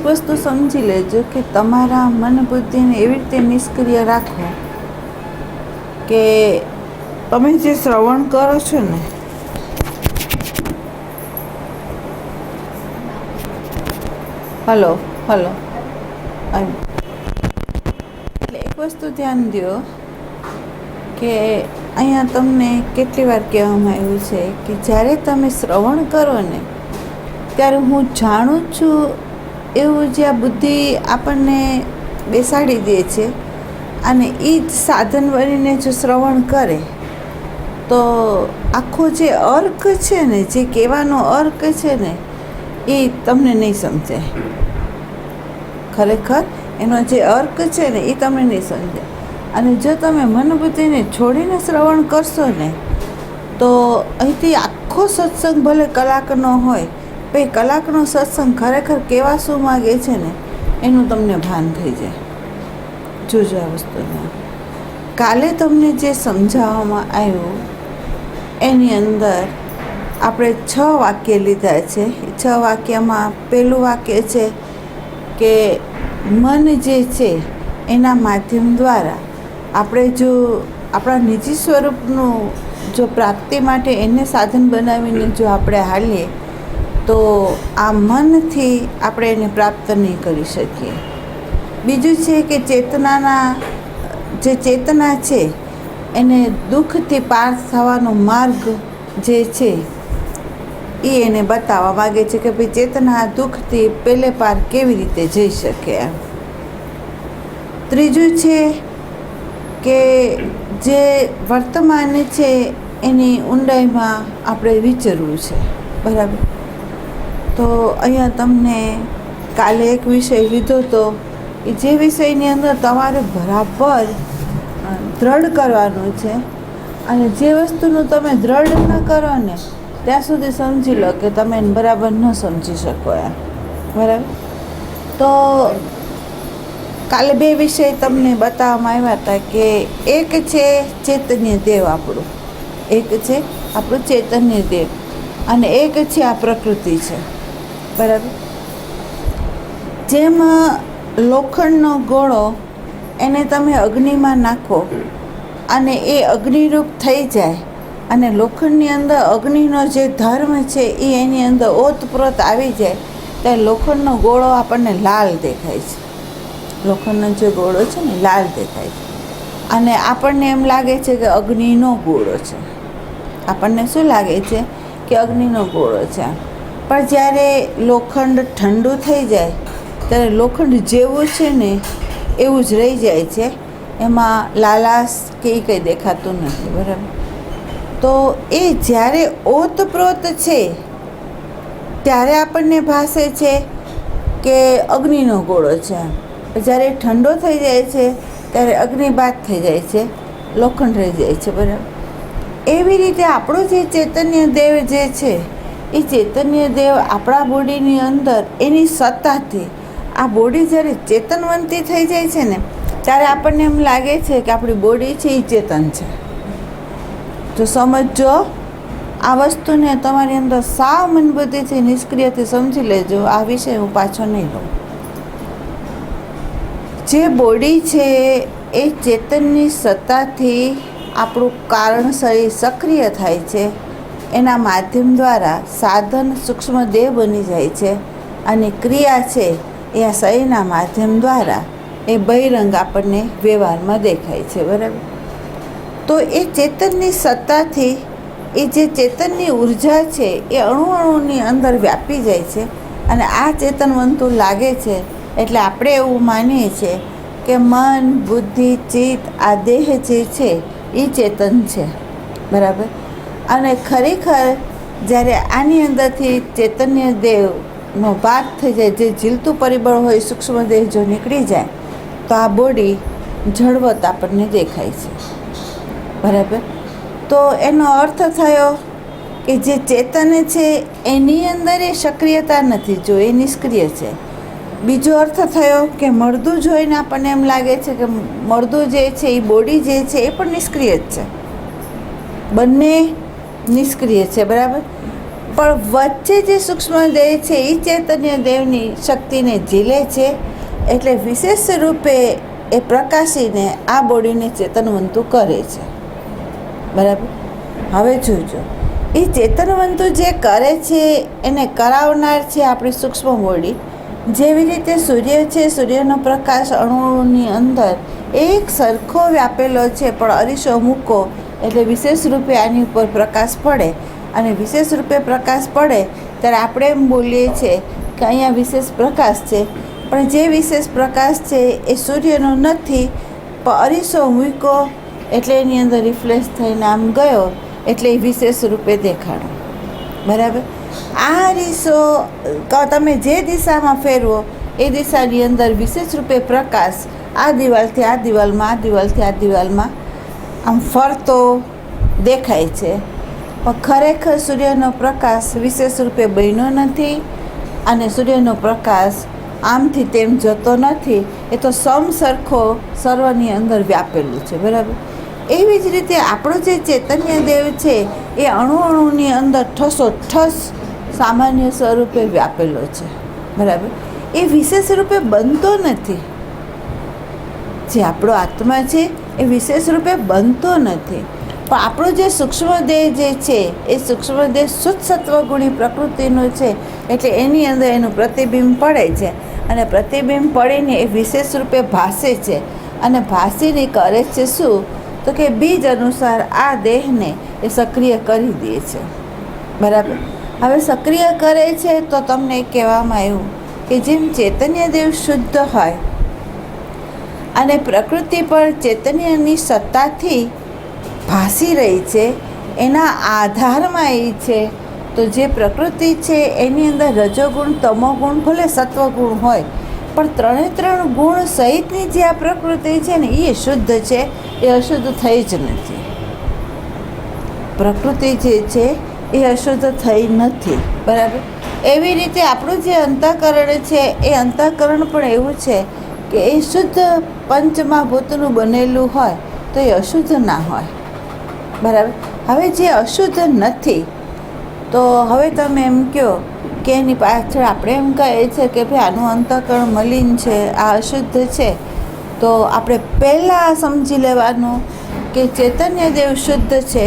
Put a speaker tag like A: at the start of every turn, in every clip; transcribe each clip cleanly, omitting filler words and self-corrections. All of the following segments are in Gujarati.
A: એક વસ્તુ સમજી લેજો કે તમારા મન બુદ્ધિને એવી રીતે નિષ્ક્રિય રાખો કે તમે જે શ્રવણ કરો છો ને હલો એટલે એક વસ્તુ ધ્યાન દો કે અહીંયા તમને કેટલી વાર કહેવામાં આવ્યું છે કે જ્યારે તમે શ્રવણ કરો ને ત્યારે હું જાણું છું એવું જે આ બુદ્ધિ આપણને બેસાડી દે છે અને એ જ સાધન બનીને જો શ્રવણ કરે તો આખો જે અર્ક છે ને, જે કહેવાનો અર્ક છે ને, એ તમને નહીં સમજાય. ખરેખર એનો જે અર્ક છે ને એ તમને નહીં સમજાય. અને જો તમે મનોબુદ્ધિને છોડીને શ્રવણ કરશો ને તો અહીંથી આખો સત્સંગ ભલે કલાકનો હોય, ભાઈ કલાકનો સત્સંગ ખરેખર કેવા શું માગે છે ને એનું તમને ભાન થઈ જાય. જોજો આ વસ્તુને. કાલે તમને જે સમજાવવામાં આવ્યું એની અંદર આપણે 6 વાક્ય લીધા છે. 6 વાક્યમાં પહેલું વાક્ય છે કે મન જે છે એના માધ્યમ દ્વારા આપણે જો આપણા નિજી સ્વરૂપનું જો પ્રાપ્તિ માટે એને સાધન બનાવીને જો આપણે હાલીએ તો આ મનથી આપણે એને પ્રાપ્ત નહીં કરી શકીએ. બીજું છે કે ચેતના છે એને દુઃખથી પાર થવાનો માર્ગ જે છે એ એને બતાવવા માગે છે કે ભાઈ ચેતના દુઃખથી પહેલે પાર કેવી રીતે જઈ શકે. ત્રીજું છે કે જે વર્તમાન છે એની ઊંડાઈમાં આપણે વિચારવું છે. બરાબર. તો અહીંયા તમને કાલે એક વિષય લીધો હતો એ જે વિષયની અંદર તમારે બરાબર દ્રઢ કરવાનું છે અને જે વસ્તુનું તમે દ્રઢ ન કરો ને ત્યાં સુધી સમજી લો કે તમે બરાબર ન સમજી શકો એમ. બરાબર. તો કાલે 2 વિષય તમને બતાવવામાં આવ્યા હતા કે એક છે ચૈતન્ય દેવ આપણું, એક છે આપણું ચૈતન્ય દેવ અને એક છે આ પ્રકૃતિ છે. બરાબર. જેમ લોખંડનો ગોળો એને તમે અગ્નિમાં નાખો અને એ અગ્નિરૂપ થઈ જાય અને લોખંડની અંદર અગ્નિનો જે ધર્મ છે એ એની અંદર ઓતપ્રોત આવી જાય ત્યારે લોખંડનો ગોળો આપણને લાલ દેખાય છે. લોખંડનો જે ગોળો છે ને લાલ દેખાય છે અને આપણને એમ લાગે છે કે અગ્નિનો ગોળો છે. આપણને શું લાગે છે કે અગ્નિનો ગોળો છે. પણ જ્યારે લોખંડ ઠંડુ થઈ જાય ત્યારે લોખંડ જેવું છે ને એવું જ રહી જાય છે, એમાં લાલાશ કે એ કંઈ દેખાતું નથી. બરાબર. તો એ જ્યારે ઓતપ્રોત છે ત્યારે આપણને ભાસે છે કે અગ્નિનો ગોળો છે. જ્યારે ઠંડો થઈ જાય છે ત્યારે અગ્નિ બાદ થઈ જાય છે, લોખંડ રહી જાય છે. બરાબર. એવી રીતે આપણું જે ચૈતન્ય દેવ જે છે એ ચૈતન્ય દેવ આપણા બોડીની અંદર એની સત્તાથી આ બોડી જ્યારે ચેતનવંતી થઈ જાય છે ને ત્યારે આપણને એમ લાગે છે કે આપણી બોડી છે એ ચેતન છે. જો સમજો આ વસ્તુને તમારી અંદર સાવ મનબુદ્ધિથી નિષ્ક્રિયથી સમજી લેજો. આ વિષય હું પાછો નહીં લઉં. જે બોડી છે એ ચેતનની સત્તાથી આપણું કારણ શરીર સક્રિય થાય છે. એના માધ્યમ દ્વારા સાધન સૂક્ષ્મ દેહ બની જાય છે અને ક્રિયા છે એ આ શરીરના માધ્યમ દ્વારા એ બહિરંગ આપણને વ્યવહારમાં દેખાય છે. બરાબર. તો એ ચેતનની સત્તાથી એ જે ચેતનની ઉર્જા છે એ અણુની અંદર વ્યાપી જાય છે અને આ ચેતનવંતું લાગે છે. એટલે આપણે એવું માનીએ છીએ કે મન, બુદ્ધિ, ચિત્ત આ દેહ જે છે એ ચેતન છે. બરાબર. અને ખરેખર જ્યારે આની અંદરથી ચૈતન્ય દેવનો ભાગ થઈ જાય, જે ઝીલતું પરિબળ હોય સૂક્ષ્મ દેહ જો નીકળી જાય તો આ બોડી જળવત આપણને દેખાય છે. બરાબર. તો એનો અર્થ થયો કે જે ચેતન છે એની અંદર એ સક્રિયતા નથી, જો એ નિષ્ક્રિય છે. બીજો અર્થ થયો કે મળદું જોઈને આપણને એમ લાગે છે કે મળદું જે છે એ બોડી જે છે એ પણ નિષ્ક્રિય જ છે. બંને નિષ્ક્રિય છે. બરાબર. પણ વચ્ચે જે સૂક્ષ્મ દેહ છે એ ચૈતન્ય દેવની શક્તિને ઝીલે છે, એટલે વિશેષ રૂપે એ પ્રકાશીને આ બોડીને ચેતનવંતુ કરે છે. બરાબર. હવે જોજો, એ ચેતનવંતુ જે કરે છે એને કરાવનાર છે આપણી સૂક્ષ્મ બોડી. જેવી રીતે સૂર્ય છે, સૂર્યનો પ્રકાશ અણુની અંદર એક સરખો વ્યાપેલો છે, પણ અરીસો મૂકો એટલે વિશેષ રૂપે આની ઉપર પ્રકાશ પડે, અને વિશેષ રૂપે પ્રકાશ પડે ત્યારે આપણે એમ બોલીએ છીએ કે અહીંયા વિશેષ પ્રકાશ છે, પણ જે વિશેષ પ્રકાશ છે એ સૂર્યનો નથી, પણ અરીસો મૂક્યો એટલે એની અંદર રિફ્લેક્ટ થઈને આમ ગયો એટલે એ વિશેષ રૂપે દેખાડો. બરાબર. આ અરીસો તમે જે દિશામાં ફેરવો એ દિશાની અંદર વિશેષ રૂપે પ્રકાશ આ દિવાલથી આ દિવાલમાં, આ દિવાલથી આ દિવાલમાં આમ ફરતો દેખાય છે. પણ ખરેખર સૂર્યનો પ્રકાશ વિશેષ રૂપે બન્યો નથી, અને સૂર્યનો પ્રકાશ આમથી તેમ જતો નથી. એ તો સમસરખો સર્વની અંદર વ્યાપેલું છે. બરાબર. એવી જ રીતે આપણો જે ચૈતન્ય દેવ છે એ અણુની અંદર ઠસોઠસ સામાન્ય સ્વરૂપે વ્યાપેલો છે. બરાબર. એ વિશેષ રૂપે બનતો નથી. જે આપણો આત્મા છે એ વિશેષ રૂપે બનતો નથી, પણ આપણો જે સૂક્ષ્મ દેહ જે છે એ સૂક્ષ્મ દેહ શુદ્ધ સત્વગુણી પ્રકૃતિનું છે, એટલે એની અંદર એનું પ્રતિબિંબ પડે છે, અને પ્રતિબિંબ પડીને એ વિશેષ રૂપે ભાસે છે. અને ભાસીને કરે છે શું? તો કે બીજ અનુસાર આ દેહને એ સક્રિય કરી દે છે. બરાબર. હવે સક્રિય કરે છે તો તમને કહેવામાં આવ્યું કે જેમ ચૈતન્ય દેવ શુદ્ધ હોય અને પ્રકૃતિ પણ ચૈતન્યની સત્તાથી ભાસી રહી છે, એના આધારમાં એ છે. તો જે પ્રકૃતિ છે એની અંદર રજોગુણ, તમોગુણ, ભલે સત્વગુણ હોય, પણ ત્રણ ગુણ સહિતની જે આ પ્રકૃતિ છે ને એ શુદ્ધ છે, એ અશુદ્ધ થઈ જ નથી. પ્રકૃતિ જે છે એ અશુદ્ધ થઈ નથી. બરાબર. એવી રીતે આપણું જે અંતઃકરણ છે એ અંતઃકરણ પણ એવું છે કે એ શુદ્ધ પંચમહાભૂતનું બનેલું હોય તો એ અશુદ્ધ ના હોય. બરાબર. હવે જે અશુદ્ધ નથી, તો હવે તમે એમ કહો કે એની પાછળ આપણે એમ કહીએ છીએ કે ભાઈ આનું અંતઃકરણ મલિન છે, આ અશુદ્ધ છે, તો આપણે પહેલાં સમજી લેવાનું કે ચૈતન્ય દેવ શુદ્ધ છે,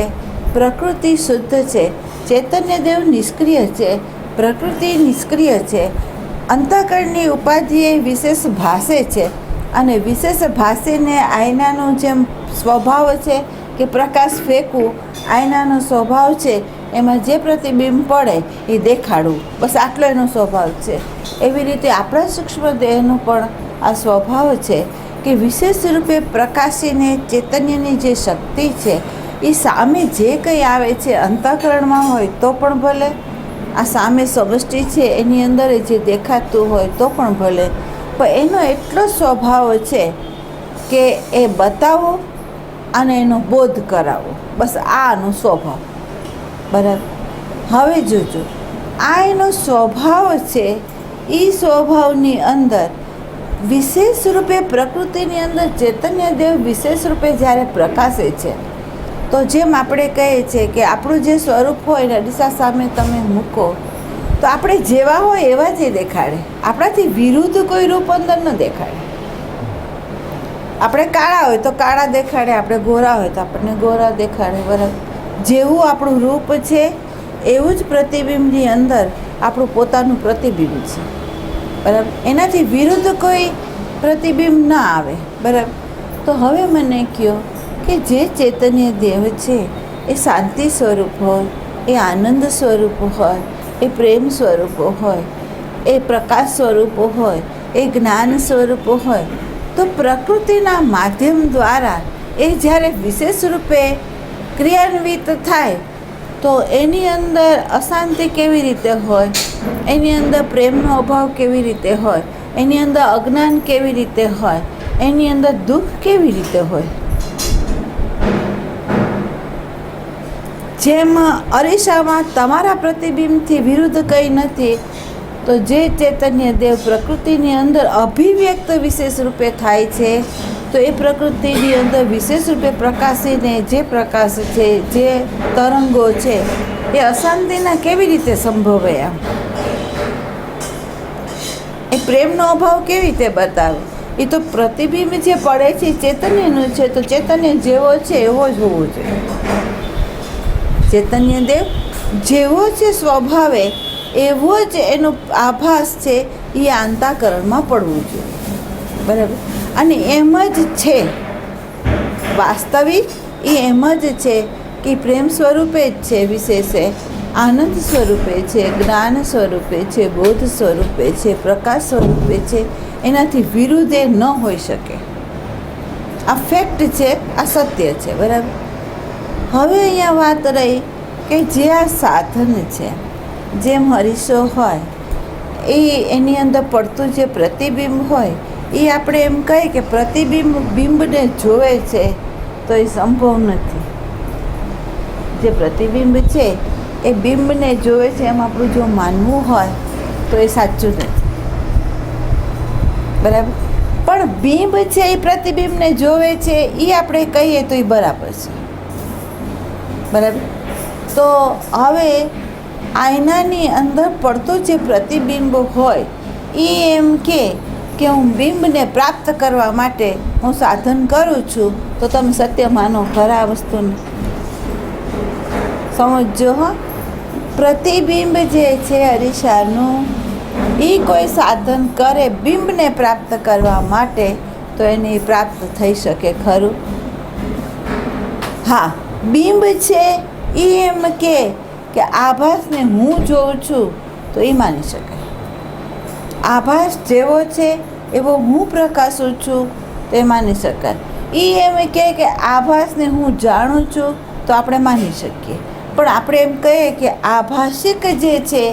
A: પ્રકૃતિ શુદ્ધ છે. ચૈતન્ય દેવ નિષ્ક્રિય છે, પ્રકૃતિ નિષ્ક્રિય છે. અંતઃકરણની ઉપાધિએ વિશેષ ભાસે છે, અને વિશેષ ભાસીને આયનાનો જેમ સ્વભાવ છે કે પ્રકાશ ફેંકવું, આયનાનો સ્વભાવ છે, એમાં જે પ્રતિબિંબ પડે એ દેખાડવું, બસ આટલો એનો સ્વભાવ છે. એવી રીતે આપણા સૂક્ષ્મ દેહનો પણ આ સ્વભાવ છે કે વિશેષ રૂપે પ્રકાશીને ચૈતન્યની જે શક્તિ છે એ સામે જે કંઈ આવે છે અંતઃકરણમાં હોય તો પણ ભલે, આ સામે સમષ્ટિ છે એની અંદર જે દેખાતું હોય તો પણ ભલે, પણ એનો એટલો સ્વભાવ છે કે એ બતાવો અને એનો બોધ કરાવો, બસ આનો સ્વભાવ. બરાબર. હવે જોજો, આ એનો સ્વભાવ છે. એ સ્વભાવની અંદર વિશેષ રૂપે પ્રકૃતિની અંદર ચૈતન્ય દેવ વિશેષ રૂપે જ્યારે પ્રકાશે છે, તો જેમ આપણે કહીએ છીએ કે આપણું જે સ્વરૂપ હોય એને અરીસા સામે તમે મૂકો તો આપણે જેવા હોય એવા જ દેખાડે, આપણાથી વિરુદ્ધ કોઈ રૂપ અંદર ન દેખાડે. આપણે કાળા હોય તો કાળા દેખાડે, આપણે ગોરા હોય તો આપણને ગોરા દેખાડે. બરાબર. જેવું આપણું રૂપ છે એવું જ પ્રતિબિંબની અંદર આપણું પોતાનું પ્રતિબિંબ છે. બરાબર. એનાથી વિરુદ્ધ કોઈ પ્રતિબિંબ ના આવે. બરાબર. તો હવે મને કહો કે જે ચૈતન્ય દેવ છે એ શાંતિ સ્વરૂપ હોય, એ આનંદ સ્વરૂપ હોય, એ પ્રેમ સ્વરૂપ હોય, એ પ્રકાશ સ્વરૂપ હોય, એ જ્ઞાન સ્વરૂપ હોય, તો પ્રકૃતિના માધ્યમ દ્વારા એ જ્યારે વિશેષ રૂપે ક્રિયાન્વિત થાય તો એની અંદર અશાંતિ કેવી રીતે હોય, એની અંદર પ્રેમનો અભાવ કેવી રીતે હોય, એની અંદર અજ્ઞાન કેવી રીતે હોય, એની અંદર દુઃખ કેવી રીતે હોય. જેમ અરીસામાં તમારા પ્રતિબિંબથી વિરુદ્ધ કંઈ નથી, તો જે ચૈતન્ય દેવ પ્રકૃતિની અંદર અભિવ્યક્ત વિશેષ રૂપે થાય છે, તો એ પ્રકૃતિની અંદર વિશેષ રૂપે પ્રકાશીને જે પ્રકાશ છે, જે તરંગો છે એ અશાંતિના કેવી રીતે સંભવે? આમ એ પ્રેમનો અભાવ કેવી રીતે બતાવે? એ તો પ્રતિબિંબ જે પડે છે ચૈતન્યનું છે, તો ચૈતન્ય જેવો છે એવો જ હોવો જોઈએ. ચૈતન્ય દેવ જેવો છે સ્વભાવે એવો જ એનો આભાસ છે એ અંતઃકરણમાં પડવું જોઈએ. બરાબર? અને એમ જ છે વાસ્તવિક, એ એમ જ છે કે પ્રેમ સ્વરૂપે જ છે, વિશેષે આનંદ સ્વરૂપે છે, જ્ઞાન સ્વરૂપે છે, બોધ સ્વરૂપે છે, પ્રકાશ સ્વરૂપે છે. એનાથી વિરુદ્ધ એ ન હોઈ શકે. આ ફેક્ટ છે, આ સત્ય છે. બરાબર? હવે અહીંયા વાત રહી કે જે આ સાધન છે, જેમ હરીશો હોય એની અંદર પડતું જે પ્રતિબિંબ હોય, એ આપણે એમ કહીએ કે બિંબને જોવે છે, તો એ સંભવ નથી. જે પ્રતિબિંબ છે એ બિંબને જોવે છે એમ આપણું જો માનવું હોય તો એ સાચું નથી. બરાબર? પણ બિંબ છે એ પ્રતિબિંબને જોવે છે એ આપણે કહીએ તો એ બરાબર છે. બરાબર? તો હવે આયનાની અંદર પડતું જે પ્રતિબિંબ હોય એ એમ કે હું બિંબને પ્રાપ્ત કરવા માટે હું સાધન કરું છું, તો તમે સત્ય માનો ખરા વસ્તુને. સમજો. હા, પ્રતિબિંબ જે છે અરીસાનું, એ કોઈ સાધન કરે બિંબને પ્રાપ્ત કરવા માટે, તો એને પ્રાપ્ત થઈ શકે ખરું? હા, બિંબ છે એ એમ કે આભાસને હું જોઉં છું, તો એ માની શકાય. આભાસ જેવો છે એવો હું પ્રકાશું છું, તો એ માની શકાય. એ એમ કે આભાસને હું જાણું છું, તો આપણે માની શકીએ. પણ આપણે એમ કહીએ કે આભાષિક જે છે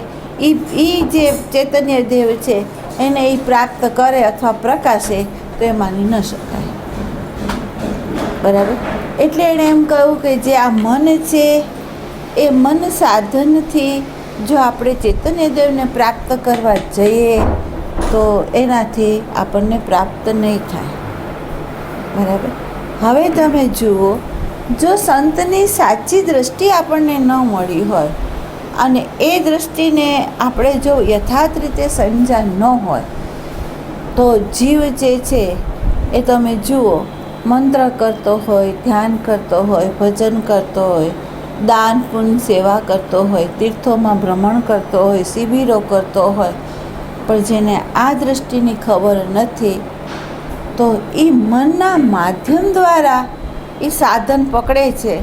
A: એ જે ચૈતન્ય દેવ છે એને એ પ્રાપ્ત કરે અથવા પ્રકાશે, તો એ માની ન શકાય. બરાબર? એટલે એણે એમ કહ્યું કે જે આ મન છે એ મન સાધનથી જો આપણે ચૈતન્ય દેવને પ્રાપ્ત કરવા જઈએ તો એનાથી આપણને પ્રાપ્ત નહીં થાય. બરાબર? હવે તમે જુઓ, જો સંતની સાચી દૃષ્ટિ આપણને ન મળી હોય અને એ દૃષ્ટિને આપણે જો યથાર્થ રીતે સમજ્યા ન હોય, તો જીવ જે છે એ તમે જુઓ મંત્ર કરતો હોય, ધ્યાન કરતો હોય, ભજન કરતો હોય, દાન પુણ્ય સેવા કરતો હોય, તીર્થોમાં ભ્રમણ કરતો હોય, શિબિરો કરતો હોય, પણ જેને આ દૃષ્ટિની ખબર નથી, તો એ મનના માધ્યમ દ્વારા એ સાધન પકડે છે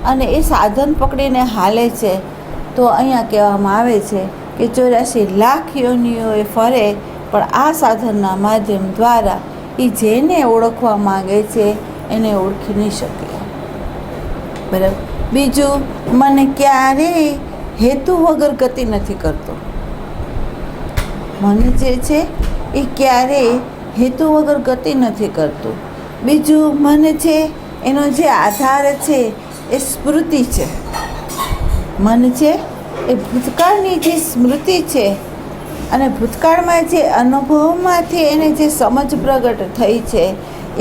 A: અને એ સાધન પકડીને હાલે છે. તો અહીંયા કહેવામાં આવે છે કે 84 લાખ યોનિઓ એ ફરે, પણ આ સાધનના માધ્યમ દ્વારા એ જેને ઓળખવા માગે છે એને ઓળખી નહીં શકે. બરાબર? બીજું, મને ક્યારેય હેતુ વગર ગતિ નથી કરતો. મન જે છે એ ક્યારેય હેતુ વગર ગતિ નથી કરતું. બીજું, મન છે એનો જે આધાર છે એ સ્મૃતિ છે. મન છે એ ભૂતકાળની જે સ્મૃતિ છે અને ભૂતકાળમાં જે અનુભવમાંથી એને જે સમજ પ્રગટ થઈ છે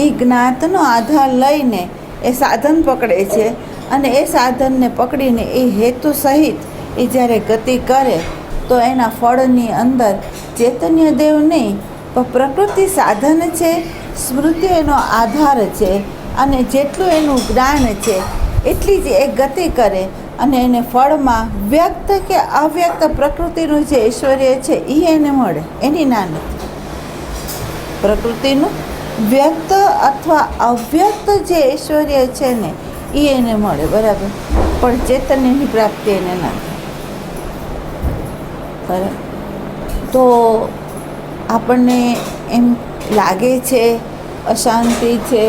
A: એ જ્ઞાતનો આધાર લઈને એ સાધન પકડે છે અને એ સાધનને પકડીને એ હેતુ સહિત એ જ્યારે ગતિ કરે, તો એના ફળની અંદર ચૈતન્ય દેવ નહીં પણ પ્રકૃતિ સાધન છે, સ્મૃતિ એનો આધાર છે, અને જેટલું એનું જ્ઞાન છે એટલી જ એ ગતિ કરે અને એને ફળમાં વ્યક્ત કે અવ્યક્ત પ્રકૃતિનું જે ઐશ્વર્ય છે એ એને મળે. એની ના નથી. પ્રકૃતિનું વ્યક્ત અથવા અવ્યક્ત જે ઐશ્વર્ય છે ને એ એને મળે. બરાબર? પણ ચૈતન્યની પ્રાપ્તિ એને ના થાય. બરાબર? તો આપણને એમ લાગે છે અશાંતિ છે,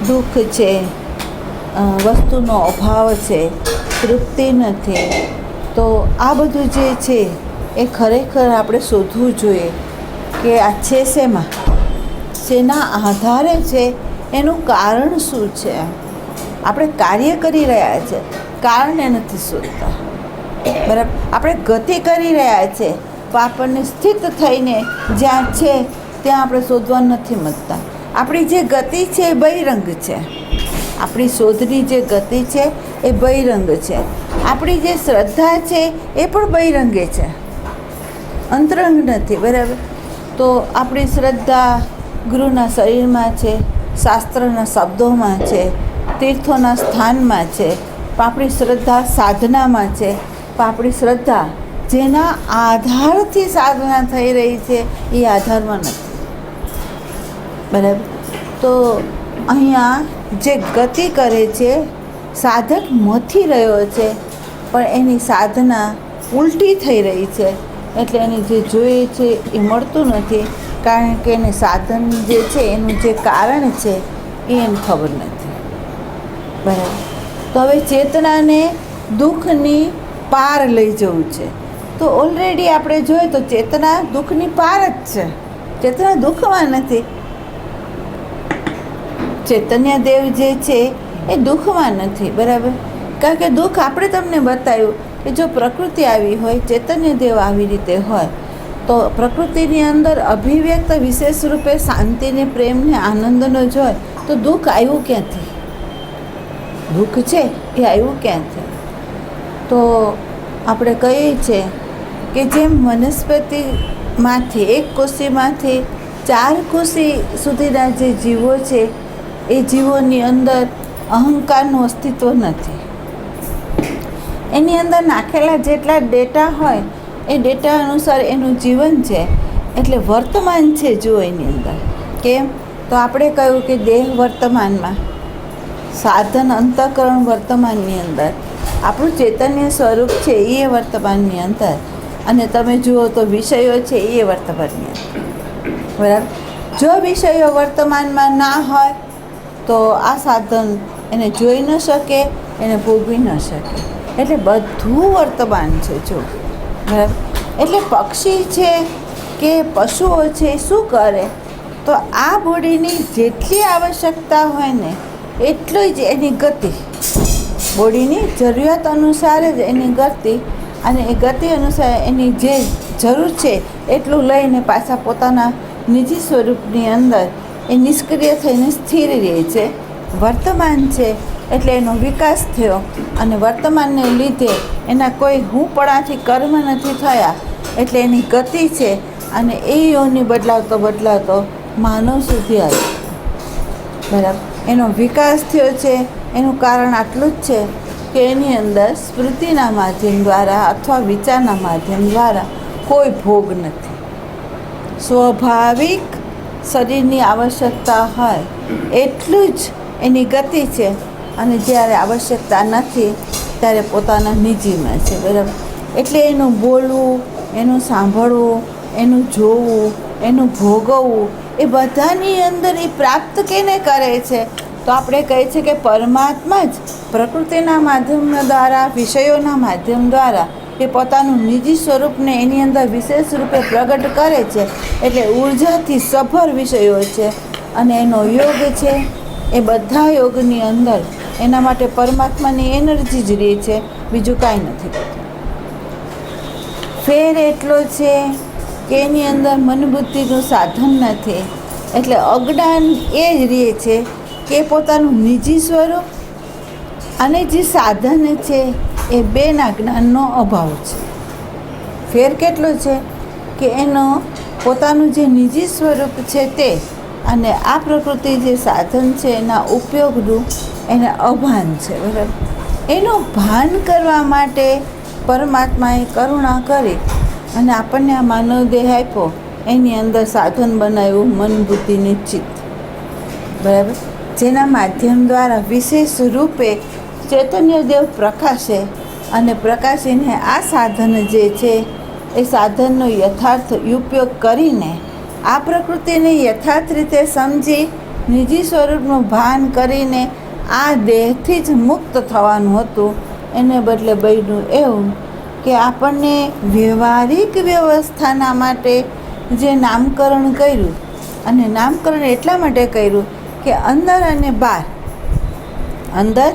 A: દુઃખ છે, વસ્તુનો અભાવ છે, તૃપ્તિ નથી, તો આ બધું જે છે એ ખરેખર આપણે શોધવું જોઈએ કે આ છે શેમાં, શેના આધારે છે, એનું કારણ શું છે. આપણે કાર્ય કરી રહ્યા છે, કારણને નથી શોધતા. બરાબર? આપણે ગતિ કરી રહ્યા છે, તો આપણને સ્થિત થઈને જ્યાં છે ત્યાં આપણે શોધવા નથી મળતા. આપણી જે ગતિ છે એ બહિરંગ છે. આપણી શોધની જે ગતિ છે એ બહિરંગ છે. આપણી જે શ્રદ્ધા છે એ પણ બહિરંગે છે, અંતરંગ નથી. બરાબર. તો આપણી શ્રદ્ધા ગુરુના શરીરમાં છે, શાસ્ત્રના શબ્દોમાં છે, તીર્થોના સ્થાનમાં છે, પણ આપણી શ્રદ્ધા સાધનામાં છે. પણ આપણી શ્રદ્ધા જેના આધારથી સાધના થઈ રહી છે એ આધારમાં નથી. બરાબર. તો અહીંયા જે ગતિ કરે છે, સાધક મથી રહ્યો છે, પણ એની સાધના ઉલટી થઈ રહી છે. એટલે એને જે જોઈએ છે એ મળતું નથી, કારણ કે એને સાધન જે છે એનું જે કારણ છે એ એને ખબર નથી. બરાબર. તો હવે ચેતનાને દુઃખની પાર લઈ જવું છે. તો ઓલરેડી આપણે જોઈએ તો ચેતના દુઃખની પાર જ છે, ચેતના દુઃખમાં નથી. ચૈતન્ય દેવ જે છે એ દુઃખમાં નથી. બરાબર. કારણ કે દુઃખ આપણે તમને બતાવ્યું કે જો પ્રકૃતિ આવી હોય, ચૈતન્ય દેવ આવી રીતે હોય, તો પ્રકૃતિની અંદર અભિવ્યક્ત વિશેષ રૂપે શાંતિને, પ્રેમને, આનંદનો જ હોય, તો દુઃખ આવ્યું ક્યાંથી? દુઃખ છે એ આવ્યું ક્યાંથી? તો આપણે કહીએ છીએ કે જેમ વનસ્પતિમાંથી, એક કોષીમાંથી 4 કોષી સુધીના જે જીવો છે એ જીવોની અંદર અહંકારનું અસ્તિત્વ નથી. એની અંદર નાખેલા જેટલા ડેટા હોય એ ડેટા અનુસાર એનું જીવન છે. એટલે વર્તમાન છે જો એની અંદર. કેમ? તો આપણે કહ્યું કે દેહ વર્તમાનમાં, સાધન અંતઃકરણ વર્તમાનની અંદર, આપણું ચૈતન્ય સ્વરૂપ છે એ વર્તમાનની અંદર, અને તમે જુઓ તો વિષયો છે એ વર્તમાનની અંદર. બરાબર. જો વિષયો વર્તમાનમાં ના હોય તો આ સાધન એને જોઈ ન શકે, એને ભોગવી ન શકે. એટલે બધું વર્તમાન છે જો. બરાબર. એટલે પક્ષી છે કે પશુઓ છે શું કરે? તો આ બોડીની જેટલી આવશ્યકતા હોય ને એટલી જ એની ગતિ, બોડીની જરૂરિયાત અનુસાર જ એની ગતિ, અને એ ગતિ અનુસાર એની જે જરૂર છે એટલું લઈને પાછા પોતાના નિજી સ્વરૂપની અંદર એ નિષ્ક્રિય થઈને સ્થિર રહે છે. વર્તમાન છે એટલે એનો વિકાસ થયો, અને વર્તમાનને લીધે એના કોઈ હુંપણાથી કર્મ નથી થયા, એટલે એની ગતિ છે, અને એ યોની બદલાવતો બદલાવતો માનવ સુધી આવ્યો. બરાબર. એનો વિકાસ થયો છે. એનું કારણ આટલું જ છે કે એની અંદર સ્મૃતિના માધ્યમ દ્વારા અથવા વિચારના માધ્યમ દ્વારા કોઈ ભોગ નથી. સ્વાભાવિક શરીરની આવશ્યકતા હોય એટલું જ એની ગતિ છે, અને જ્યારે આવશ્યકતા નથી ત્યારે પોતાના નિજીમાં છે. બરાબર. એટલે એનું બોલવું, એનું સાંભળવું, એનું જોવું, એનું ભોગવવું, એ બધાની અંદર એ પ્રાપ્ત કેને કરે છે? તો આપણે કહીએ છીએ કે પરમાત્મા જ પ્રકૃતિના માધ્યમ દ્વારા, વિષયોના માધ્યમ દ્વારા એ પોતાનું નિજી સ્વરૂપને એની અંદર વિશેષ રૂપે પ્રગટ કરે છે. એટલે ઉર્જાથી સભર વિષયો છે, અને એનો યોગ છે એ બધા યોગની અંદર એના માટે પરમાત્માની એનર્જી જ રહે છે, બીજું કાંઈ નથી. ફેર એટલો છે કે એની અંદર મનબુદ્ધિનું સાધન નથી. એટલે અજ્ઞાન એ જ રહે છે કે પોતાનું નિજી સ્વરૂપ અને જે સાધન છે એ બેના જ્ઞાનનો અભાવ છે. ફેર કેટલો છે કે એનો પોતાનું જે નિજી સ્વરૂપ છે તે, અને આ પ્રકૃતિ જે સાધન છે એના ઉપયોગનું એને અભાન છે. બરાબર. એનું ભાન કરવા માટે પરમાત્માએ કરુણા કરી અને આપણને આ માનવ દેહ આપ્યો, એની અંદર સાધન બનાવ્યું મન, બુદ્ધિ ને ચિત્ત. બરાબર. જેના માધ્યમ દ્વારા વિશેષ રૂપે ચૈતન્ય દેવ પ્રકાશે, અને પ્રકાશીને આ સાધન જે છે એ સાધનનો યથાર્થ ઉપયોગ કરીને આ પ્રકૃતિને યથાર્થ રીતે સમજી નિજી સ્વરૂપનું ભાન કરીને આ દેહથી જ મુક્ત થવાનું હતું. એને બદલે બન્યું એવું કે આપણને વ્યવહારિક વ્યવસ્થાના માટે જે નામકરણ કર્યું, અને નામકરણ એટલા માટે કર્યું કે અંદર અને બહાર, અંદર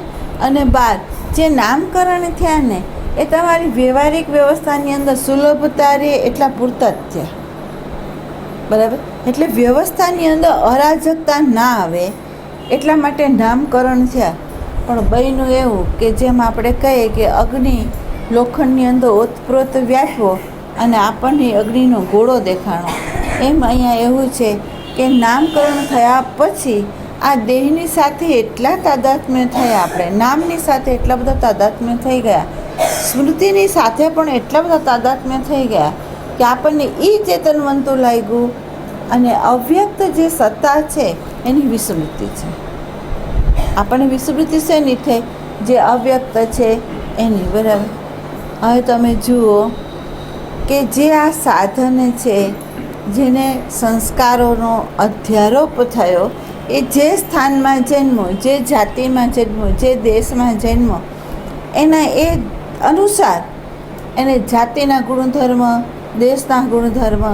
A: અને બહાર જે નામકરણ થયા ને એ તમારી વ્યવહારિક વ્યવસ્થાની અંદર સુલભતા રહે એટલા પૂરતા જ થયા. બરાબર. એટલે વ્યવસ્થાની અંદર અરાજકતા ના આવે એટલા માટે નામકરણ થયા. પણ બન્યું એવું કે જેમ આપણે કહીએ કે અગ્નિ લોખંડની અંદર ઓતપ્રોત વ્યાપવો અને આપણને અગ્નિનો ગોળો દેખાણો, એમ અહીંયા એવું છે કે નામકરણ થયા પછી આ દેહની સાથે એટલા તાદાત્મ્ય થયા, આપણે નામની સાથે એટલા બધા તાદાત્મ્ય થઈ ગયા, સ્મૃતિની સાથે પણ એટલા બધા તાદાત્મ્ય થઈ ગયા કે આપણને એ ચેતનવંતું લાગ્યું અને અવ્યક્ત જે સત્તા છે એની વિસ્મૃતિ છે. આપણને વિસ્મૃતિ શેની થઈ? જે અવ્યક્ત છે એની. બરાબર. હવે તમે જુઓ કે જે આ સાધન છે, જેને સંસ્કારોનો અધ્યારોપ થયો, એ જે સ્થાનમાં જન્મો, જે જાતિમાં જન્મો, જે દેશમાં જન્મો, એના એ અનુસાર એને જાતિના ગુણધર્મ, દેશના ગુણધર્મ,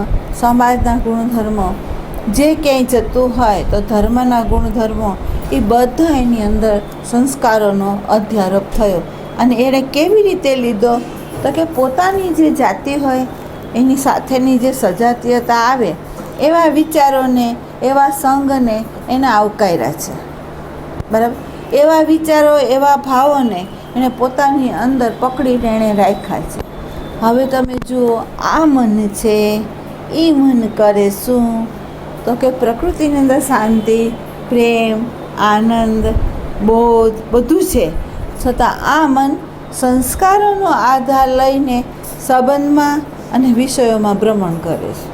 A: સમાજના ગુણધર્મો, જે ક્યાંય જતું હોય તો ધર્મના ગુણધર્મો, એ બધા એની અંદર સંસ્કારોનો અધ્યારોપ થયો. અને એણે કેવી રીતે લીધો? તો કે પોતાની જે જાતિ હોય એની સાથેની જે સજાતીયતા આવે એવા વિચારોને, એવા સંઘને એને આવકાર્યા છે. બરાબર. એવા વિચારો, એવા ભાવોને એણે પોતાની અંદર પકડીને એણે રાખ્યા છે. હવે તમે જુઓ, આ મન છે એ મન કરે શું? તો કે પ્રકૃતિની અંદર શાંતિ, પ્રેમ, આનંદ, બોધ બધું છે, છતાં આ મન સંસ્કારોનો આધાર લઈને સંબંધમાં અને વિષયોમાં ભ્રમણ કરે છે.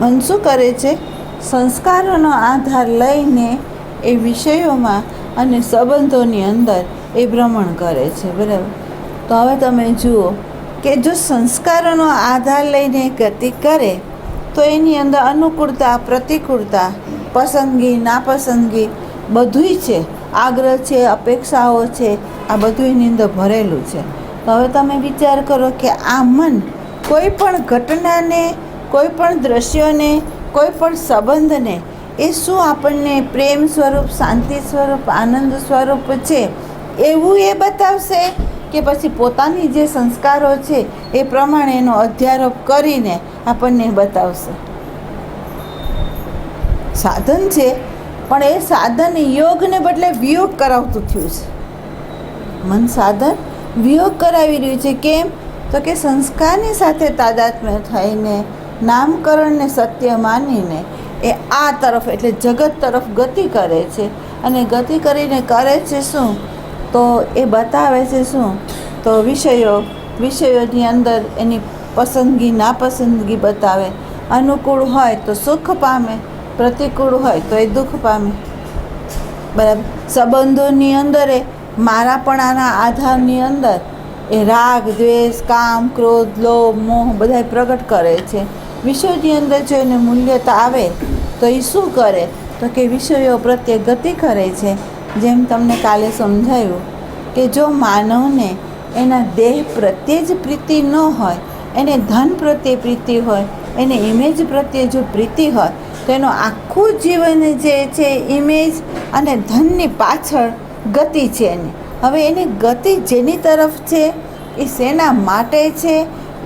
A: મન શું કરે છે? સંસ્કારોનો આધાર લઈને એ વિષયોમાં અને સંબંધોની અંદર એ ભ્રમણ કરે છે. બરાબર. તો હવે તમે જુઓ કે જો સંસ્કારોનો આધાર લઈને ગતિ કરે તો એની અંદર અનુકૂળતા, પ્રતિકૂળતા, પસંદગી, નાપસંદગી બધુંય છે, આગ્રહ છે, અપેક્ષાઓ છે, આ બધું એની અંદર ભરેલું છે. તો હવે તમે વિચાર કરો કે આ મન કોઈ પણ ઘટનાને, કોઈ પણ દ્રશ્યોને, કોઈ પણ સંબંધને એ શું આપણને પ્રેમ સ્વરૂપ, શાંતિ સ્વરૂપ, આનંદ સ્વરૂપ છે એવું એ બતાવશે કે પછી પોતાની જે સંસ્કારો છે એ પ્રમાણે એનો અધ્યારોપ કરીને આપણને બતાવશે? સાધન છે, પણ એ સાધન યોગને બદલે વિયોગ કરાવતું થયું છે. મન સાધન વિયોગ કરાવી રહ્યું છે. કેમ? તો કે સંસ્કારની સાથે તાદાત્મ્ય થઈને, નામકરણને સત્ય માનીને એ આ તરફ એટલે જગત તરફ ગતિ કરે છે. અને ગતિ કરીને કરે છે શું? તો એ બતાવે છે શું? તો વિષયોની અંદર એની પસંદગી, નાપસંદગી બતાવે. અનુકૂળ હોય તો સુખ પામે, પ્રતિકૂળ હોય તો એ દુઃખ પામે. બરાબર. સંબંધોની અંદર એ મારાપણાના આધારની અંદર એ રાગ, દ્વેષ, કામ, ક્રોધ, લોભ, મોહ બધાય પ્રગટ કરે છે. વિષયોની અંદર જો એને મૂલ્યતા આવે તો એ શું કરે? તો કે વિષયો પ્રત્યે ગતિ કરે છે. જેમ તમને કાલે સમજાયું કે જો માનવને એના દેહ પ્રત્યે જ પ્રીતિ ન હોય, એને ધન પ્રત્યે પ્રીતિ હોય, એને ઇમેજ પ્રત્યે જો પ્રીતિ હોય, તો એનું આખું જીવન જે છે ઇમેજ અને ધનની પાછળ ગતિ છે એની. હવે એની ગતિ જેની તરફ છે એ શેના માટે છે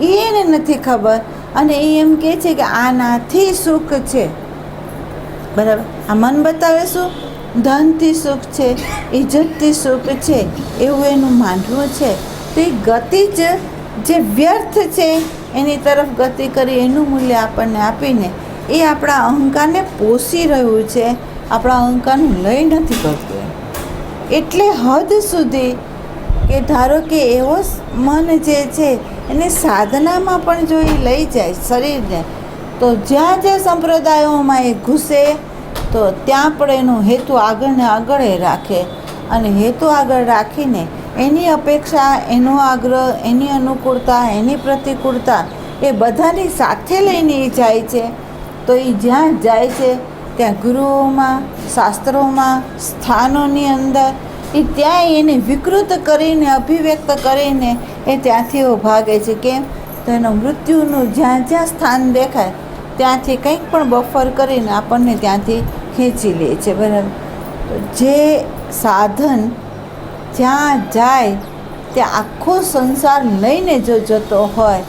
A: એ એને નથી ખબર, અને એ એમ કહે છે કે આનાથી સુખ છે. બરાબર. આ મન બતાવે શું? ધનથી સુખ છે, ઇજ્જતથી સુખ છે, એવું એનું માનવું છે. તો એ ગતિ જ જે વ્યર્થ છે એની તરફ ગતિ કરી એનું મૂલ્ય આપણને આપીને એ આપણા અહંકારને પોષી રહ્યું છે, આપણા અહંકારનું લય નથી કરતું. એટલે હદ સુધી કે ધારો કે એવો મન જે છે એને સાધનામાં પણ જો એ લઈ જાય શરીરને, તો જ્યાં જ્યાં સંપ્રદાયોમાં એ ઘૂસે તો ત્યાં પણ એનો હેતુ આગળ ને આગળ એ રાખે, અને હેતુ આગળ રાખીને એની અપેક્ષા, એનો આગ્રહ, એની અનુકૂળતા, એની પ્રતિકૂળતા એ બધાની સાથે લઈને એ જાય છે. તો એ જ્યાં જાય છે ત્યાં ગુરુઓમાં, શાસ્ત્રોમાં, સ્થાનોની અંદર એ ત્યાં એને વિકૃત કરીને, અભિવ્યક્ત કરીને એ ત્યાંથી ભાગે છે. કેમ? તો એનો મૃત્યુનું જ્યાં જ્યાં સ્થાન દેખાય ત્યાંથી કંઈક પણ બફર કરીને આપણને ત્યાંથી ખેંચી લે છે. બરાબર. જે સાધન જ્યાં જાય ત્યાં આખો સંસાર લઈને જો જતો હોય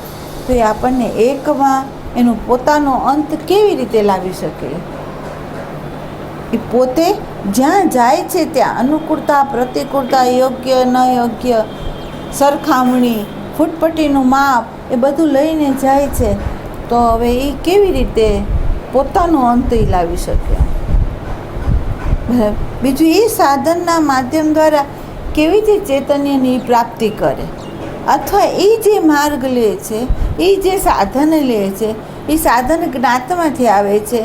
A: તો એ આપણને એકમાં એનો પોતાનો અંત કેવી રીતે લાવી શકે? એ પોતે જ્યાં જાય છે ત્યાં અનુકૂળતા, પ્રતિકૂળતા, યોગ્ય ન યોગ્ય, સરખામણી, ફૂટપટ્ટીનું માપ એ બધું લઈને જાય છે. તો હવે એ કેવી રીતે પોતાનો અંત લાવી શકે? બીજું, એ સાધનના માધ્યમ દ્વારા કેવી રીતે ચૈતન્યની પ્રાપ્તિ કરે, અથવા એ જે માર્ગ લે છે, એ જે સાધન લે છે, એ સાધન જ્ઞાતમાંથી આવે છે.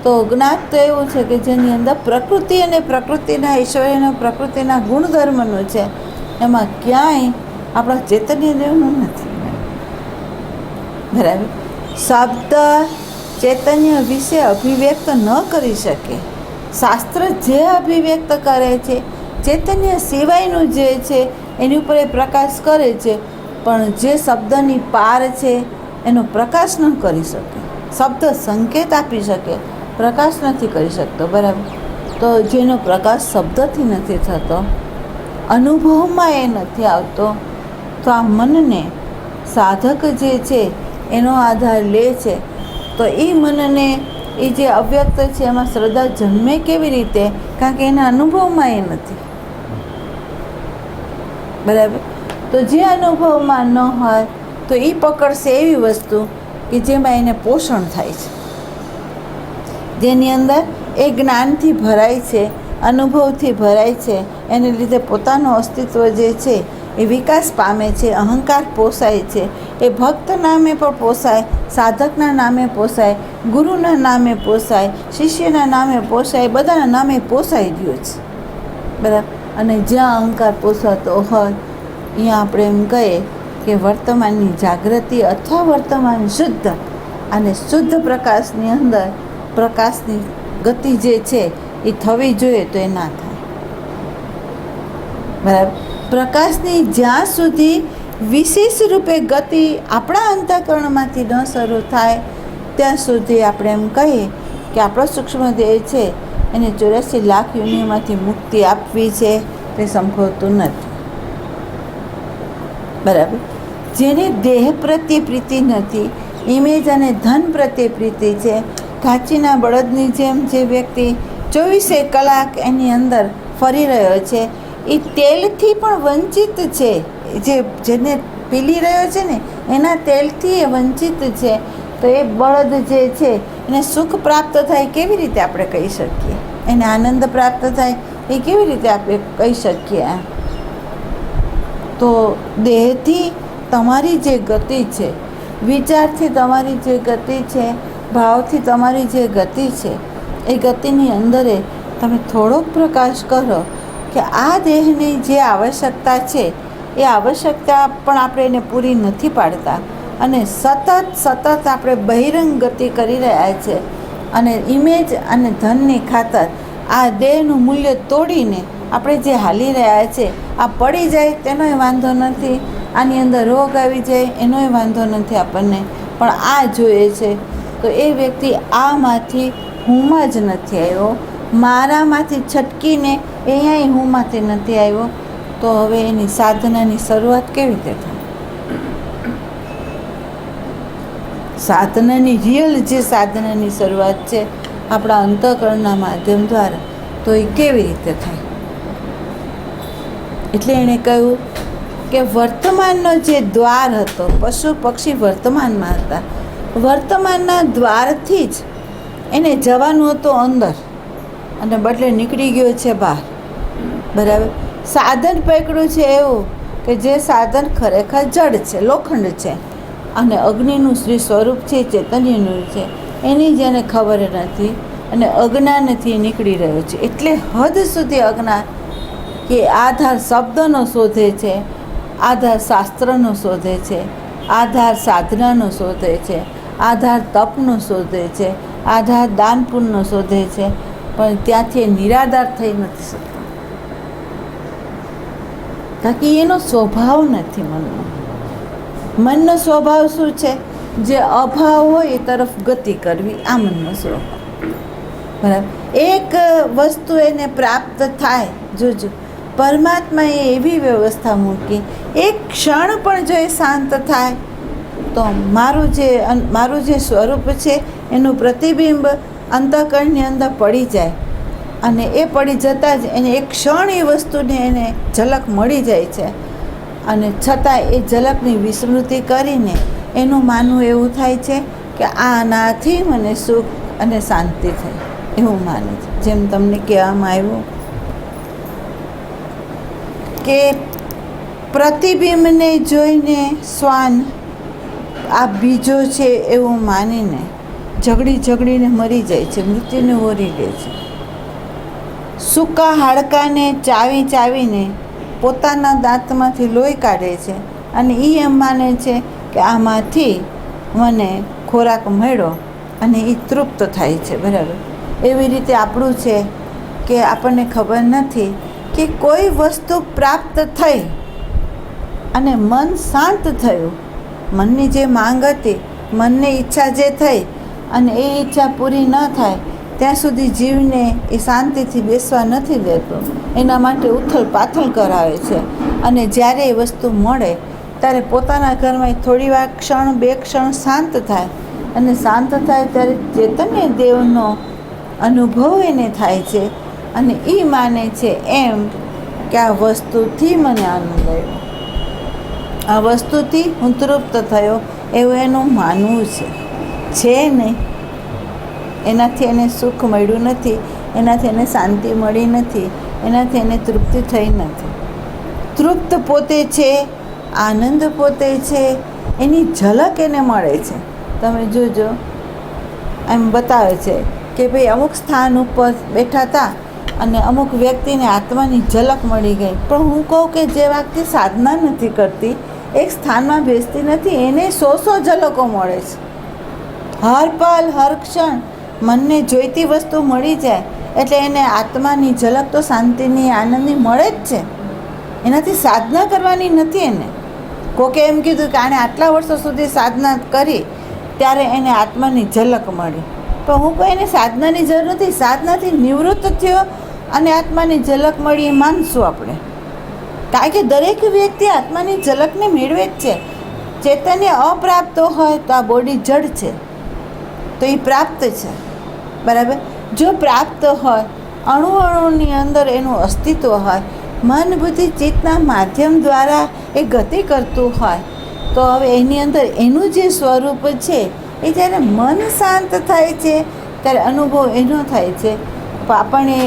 A: તો જ્ઞાત તો એવું છે કે જેની અંદર પ્રકૃતિ અને પ્રકૃતિના ઐશ્વર્યનો, પ્રકૃતિના ગુણધર્મનું છે. એમાં ક્યાંય આપણા ચૈતન્ય દેવનું નથી. બરાબર. શબ્દ ચૈતન્ય વિશે અભિવ્યક્ત ન કરી શકે. શાસ્ત્ર જે અભિવ્યક્ત કરે છે, ચૈતન્ય સિવાયનું જે છે એની ઉપર એ પ્રકાશ કરે છે, પણ જે શબ્દની પાર છે એનો પ્રકાશ ન કરી શકે. શબ્દ સંકેત આપી શકે, પ્રકાશ નથી કરી શકતો. બરાબર. તો જેનો પ્રકાશ શબ્દથી નથી થતો, અનુભવમાં એ નથી આવતો, તો આ મનને સાધક જે છે એનો આધાર લે છે. તો એ મનને એ જે અવ્યક્ત છે એમાં શ્રદ્ધા જન્મે કેવી રીતે? કારણ કે એના અનુભવમાં એ નથી. બરાબર. તો જે અનુભવમાં ન હોય તો એ પકડશે એવી વસ્તુ કે જેમાં એને પોષણ થાય છે, જેની અંદર એ જ્ઞાનથી ભરાય છે, અનુભવથી ભરાય છે. એને લીધે પોતાનું અસ્તિત્વ જે છે એ વિકાસ પામે છે, અહંકાર પોસાય છે. એ ભક્ત નામે પણ પોસાય, સાધકના નામે પોસાય, ગુરુના નામે પોસાય, શિષ્યના નામે પોસાય, બધાના નામે પોસાઈ ગયો છે. બરાબર. અને જ્યાં અહંકાર પોસાતો હોય અહીંયા આપણે એમ કહીએ કે વર્તમાનની જાગૃતિ અથવા વર્તમાન શુદ્ધ, અને શુદ્ધ પ્રકાશની અંદર પ્રકાશની ગતિ જે છે એ થવી જોઈએ, તો એ ના થાય. બરાબર. પ્રકાશની જ્યાં સુધી વિશેષ રૂપે ગતિ આપણા અંતઃકરણમાંથી ન શરૂ થાય ત્યાં સુધી આપણે એમ કહીએ કે આપણો સૂક્ષ્મ દેહ છે એને 84 લાખ યોનિમાંથી મુક્તિ આપવી છે, તે સંભવતું નથી. બરાબર. જેને દેહ પ્રત્યે પ્રીતિ નથી, ઇમેજ અને ધન પ્રત્યે પ્રીતિ છે, ઘાંચીના બળદની જેમ જે વ્યક્તિ 24 કલાક એની અંદર ફરી રહ્યો છે, એ તેલથી પણ વંચિત છે. જેને પીલી રહ્યો છે ને એના તેલથી એ વંચિત છે. તો એ બળદ જે છે એને સુખ પ્રાપ્ત થાય કેવી રીતે આપણે કહી શકીએ? એને આનંદ પ્રાપ્ત થાય એ કેવી રીતે આપણે કહી શકીએ? તો દેહથી તમારી જે ગતિ છે, વિચારથી તમારી જે ગતિ છે, ભાવથી તમારી જે ગતિ છે, એ ગતિની અંદર તમે થોડોક પ્રકાશ કરો કે આ દેહની જે આવશ્યકતા છે એ આવશ્યકતા પણ આપણે એને પૂરી નથી પાડતા, અને સતત આપણે બહિરંગ ગતિ કરી રહ્યા છે. અને ઇમેજ અને ધનની ખાતર આ દેહનું મૂલ્ય તોડીને આપણે જે હાલી રહ્યા છે, આ પડી જાય તેનોય વાંધો નથી, આની અંદર રોગ આવી જાય એનોય વાંધો નથી આપણને, પણ આ જોઈએ છે. તો એ વ્યક્તિ આમાંથી હુંમાં જ નથી આવ્યો, મારામાંથી છટકીને અહીંયાય હુંમાંથી નથી આવ્યો. તો હવે એની સાધનાની શરૂઆત કેવી રીતે થાય? સાધનાની રિયલ જે સાધનાની શરૂઆત છે આપણા અંતઃકરણના માધ્યમ દ્વારા, તો એ કેવી રીતે થાય? એટલે એણે કહ્યું કે વર્તમાનનો જે દ્વાર હતો, પશુ પક્ષી વર્તમાનમાં હતા, વર્તમાનના દ્વારથી જ એને જવાનું હતું અંદર, અને બદલે નીકળી ગયો છે બહાર. બરાબર. સાધન પકડ્યું છે એવું કે જે સાધન ખરેખર જડ છે, લોખંડ છે, અને અગ્નિનું શ્રી સ્વરૂપ છે, ચૈતન્યનું છે, એની જેને ખબર નથી, અને અજ્ઞાનથી નીકળી રહ્યો છે. એટલે હદ સુધી અજ્ઞાન કે આધાર શબ્દનો શોધે છે, આધાર શાસ્ત્રનો શોધે છે, આધાર સાધનાનો શોધે છે, આધાર તપનો શોધે છે, આધાર દાન પુણ્યનો શોધે છે, પણ ત્યાંથી એ નિરાધાર થઈ નથી શકતો. કારણ કે એનો સ્વભાવ નથી મનનો. મનનો સ્વભાવ શું છે? જે અભાવ હોય એ તરફ ગતિ કરવી, આ મનનો સ્વભાવ. બરાબર. એક વસ્તુ એને પ્રાપ્ત થાય, જોજો પરમાત્માએ એવી વ્યવસ્થા મૂકી, એક ક્ષણ પણ જો એ શાંત થાય તો મારું જે સ્વરૂપ છે એનું પ્રતિબિંબ અંતઃકરણની અંદર પડી જાય, અને એ પડી જતાં જ એને એક ક્ષણ એ વસ્તુને એને ઝલક મળી જાય છે, અને છતાં એ ઝલકની વિસ્મૃતિ કરીને એનું માનવું એવું થાય છે કે આનાથી મને સુખ અને શાંતિ થઈ, એવું માને છે. જેમ તમને કહેવામાં આવ્યું કે પ્રતિબિંબને જોઈને શ્વાન આ બીજો છે એવું માનીને ઝઘડીને મરી જાય છે, મૃત્યુને ઓરી લે છે. સૂકા હાડકાને ચાવીને પોતાના દાંતમાંથી લોહી કાઢે છે, અને એ એમ માને છે કે આમાંથી મને ખોરાક મળ્યો અને એ તૃપ્ત થાય છે. બરાબર. એવી રીતે આપણું છે કે આપણને ખબર નથી કે કોઈ વસ્તુ પ્રાપ્ત થઈ અને મન શાંત થયું, મનની જે માંગ હતી, મનની ઈચ્છા જે થઈ અને એ ઈચ્છા પૂરી ન થાય ત્યાં સુધી જીવને એ શાંતિથી બેસવા નથી દેતો, એના માટે ઉથલ પાથલ કરાવે છે. અને જ્યારે એ વસ્તુ મળે ત્યારે પોતાના ઘરમાં થોડી વાર ક્ષણ બે ક્ષણ શાંત થાય, અને શાંત થાય ત્યારે ચૈતન્ય દેવનો અનુભવ એને થાય છે, અને એ માને છે એમ કે આ વસ્તુથી મને આનંદ આવ્યો, આ વસ્તુથી હું તૃપ્ત થયો, એવું એનું માનવું છે નહીં. એનાથી એને સુખ મળ્યું નથી, એનાથી એને શાંતિ મળી નથી, એનાથી એને તૃપ્તિ થઈ નથી. તૃપ્ત પોતે છે, આનંદ પોતે છે, એની ઝલક એને મળે છે. તમે જોજો, એમ બતાવે છે કે ભાઈ અમુક સ્થાન ઉપર બેઠા હતા અને અમુક વ્યક્તિને આત્માની ઝલક મળી ગઈ, પણ હું કહું કે જે વ્યક્તિ સાધના નથી કરતી, એક સ્થાનમાં બેસતી નથી, એને 100 ઝલકો મળે છે. હર પલ હર ક્ષણ મનને જોઈતી વસ્તુ મળી જાય એટલે એને આત્માની ઝલક તો શાંતિની આનંદની મળે જ છે. એનાથી સાધના કરવાની નથી. એને કોકે એમ કીધું કે આણે આટલા વર્ષો સુધી સાધના કરી ત્યારે એને આત્માની ઝલક મળી, પણ હું કોઈ એને સાધનાની જરૂર નથી. સાધનાથી નિવૃત્ત થયો અને આત્માની ઝલક મળી એ માનશું આપણે, કારણ કે દરેક વ્યક્તિ આત્માની ઝલકને મેળવે જ છે. ચૈતન્ય અપ્રાપ્ત હોય તો આ બોડી જડ છે, તો એ પ્રાપ્ત છે. બરાબર. જો પ્રાપ્ત હોય, અણુની અંદર એનું અસ્તિત્વ હોય, મન બુદ્ધિ ચિત્તના માધ્યમ દ્વારા એ ગતિ કરતું હોય, તો હવે એની અંદર એનું જે સ્વરૂપ છે એ જ્યારે મન શાંત થાય છે ત્યારે અનુભવ એનો થાય છે. આપણને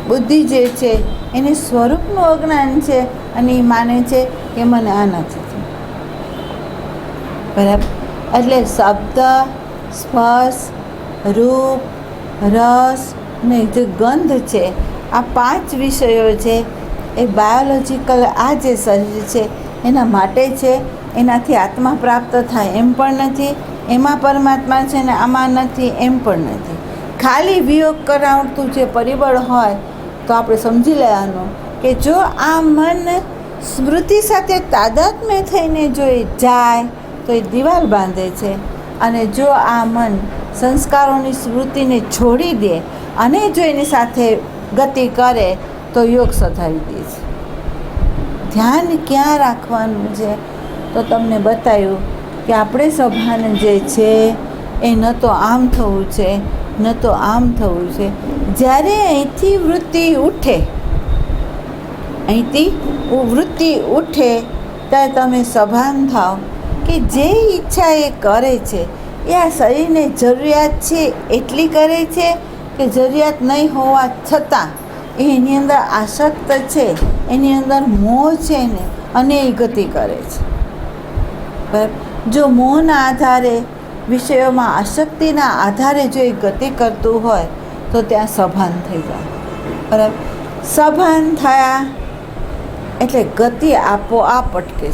A: બુદ્ધિ જે છે એને સ્વરૂપનું અજ્ઞાન છે અને એ માને છે કે મને આ નથી થયું. બરાબર. એટલે શબ્દ, સ્પર્શ, રૂપ, રસ ને જે ગંધ છે, આ 5 વિષયો છે એ બાયોલોજિકલ આ જે શરીર છે એના માટે છે. એનાથી આત્મા પ્રાપ્ત થાય એમ પણ નથી, એમાં પરમાત્મા છે ને આમાં નથી એમ પણ નથી. ખાલી વિયોગ કરાવતું જે પરિબળ હોય તો આપણે સમજી લેવાનું કે જો આ મન સ્મૃતિ સાથે તાદાત્મ્ય થઈને જો એ જાય તો એ દિવાલ બાંધે છે, અને જો આ મન સંસ્કારોની સ્મૃતિને છોડી દે અને જો એની સાથે ગતિ કરે તો યોગ સધાવી દે છે. ધ્યાન ક્યાં રાખવાનું છે તો તમને બતાવ્યું કે આપણે સભાન જે છે એ ન તો આમ થવું છે ન તો આમ થવું છે. જ્યારે અહીંથી વૃત્તિ ઉઠે ત્યારે તમે સભાન થાવ કે જે ઈચ્છા એ કરે છે એ આ શરીરને જરૂરિયાત છે એટલી કરે છે કે જરૂરિયાત નહીં હોવા છતાં એની અંદર આસક્ત છે, એની અંદર મોહ છે ને, અને એ ગતિ કરે છે. બરાબર. જો મોહના આધારે, વિષયોમાં આસક્તિના આધારે જો એ ગતિ કરતું હોય તો ત્યાં સભાન થઈ જાય. બરાબર. સભાન થયા એટલે ગતિ આપોઆપ અટકે છે,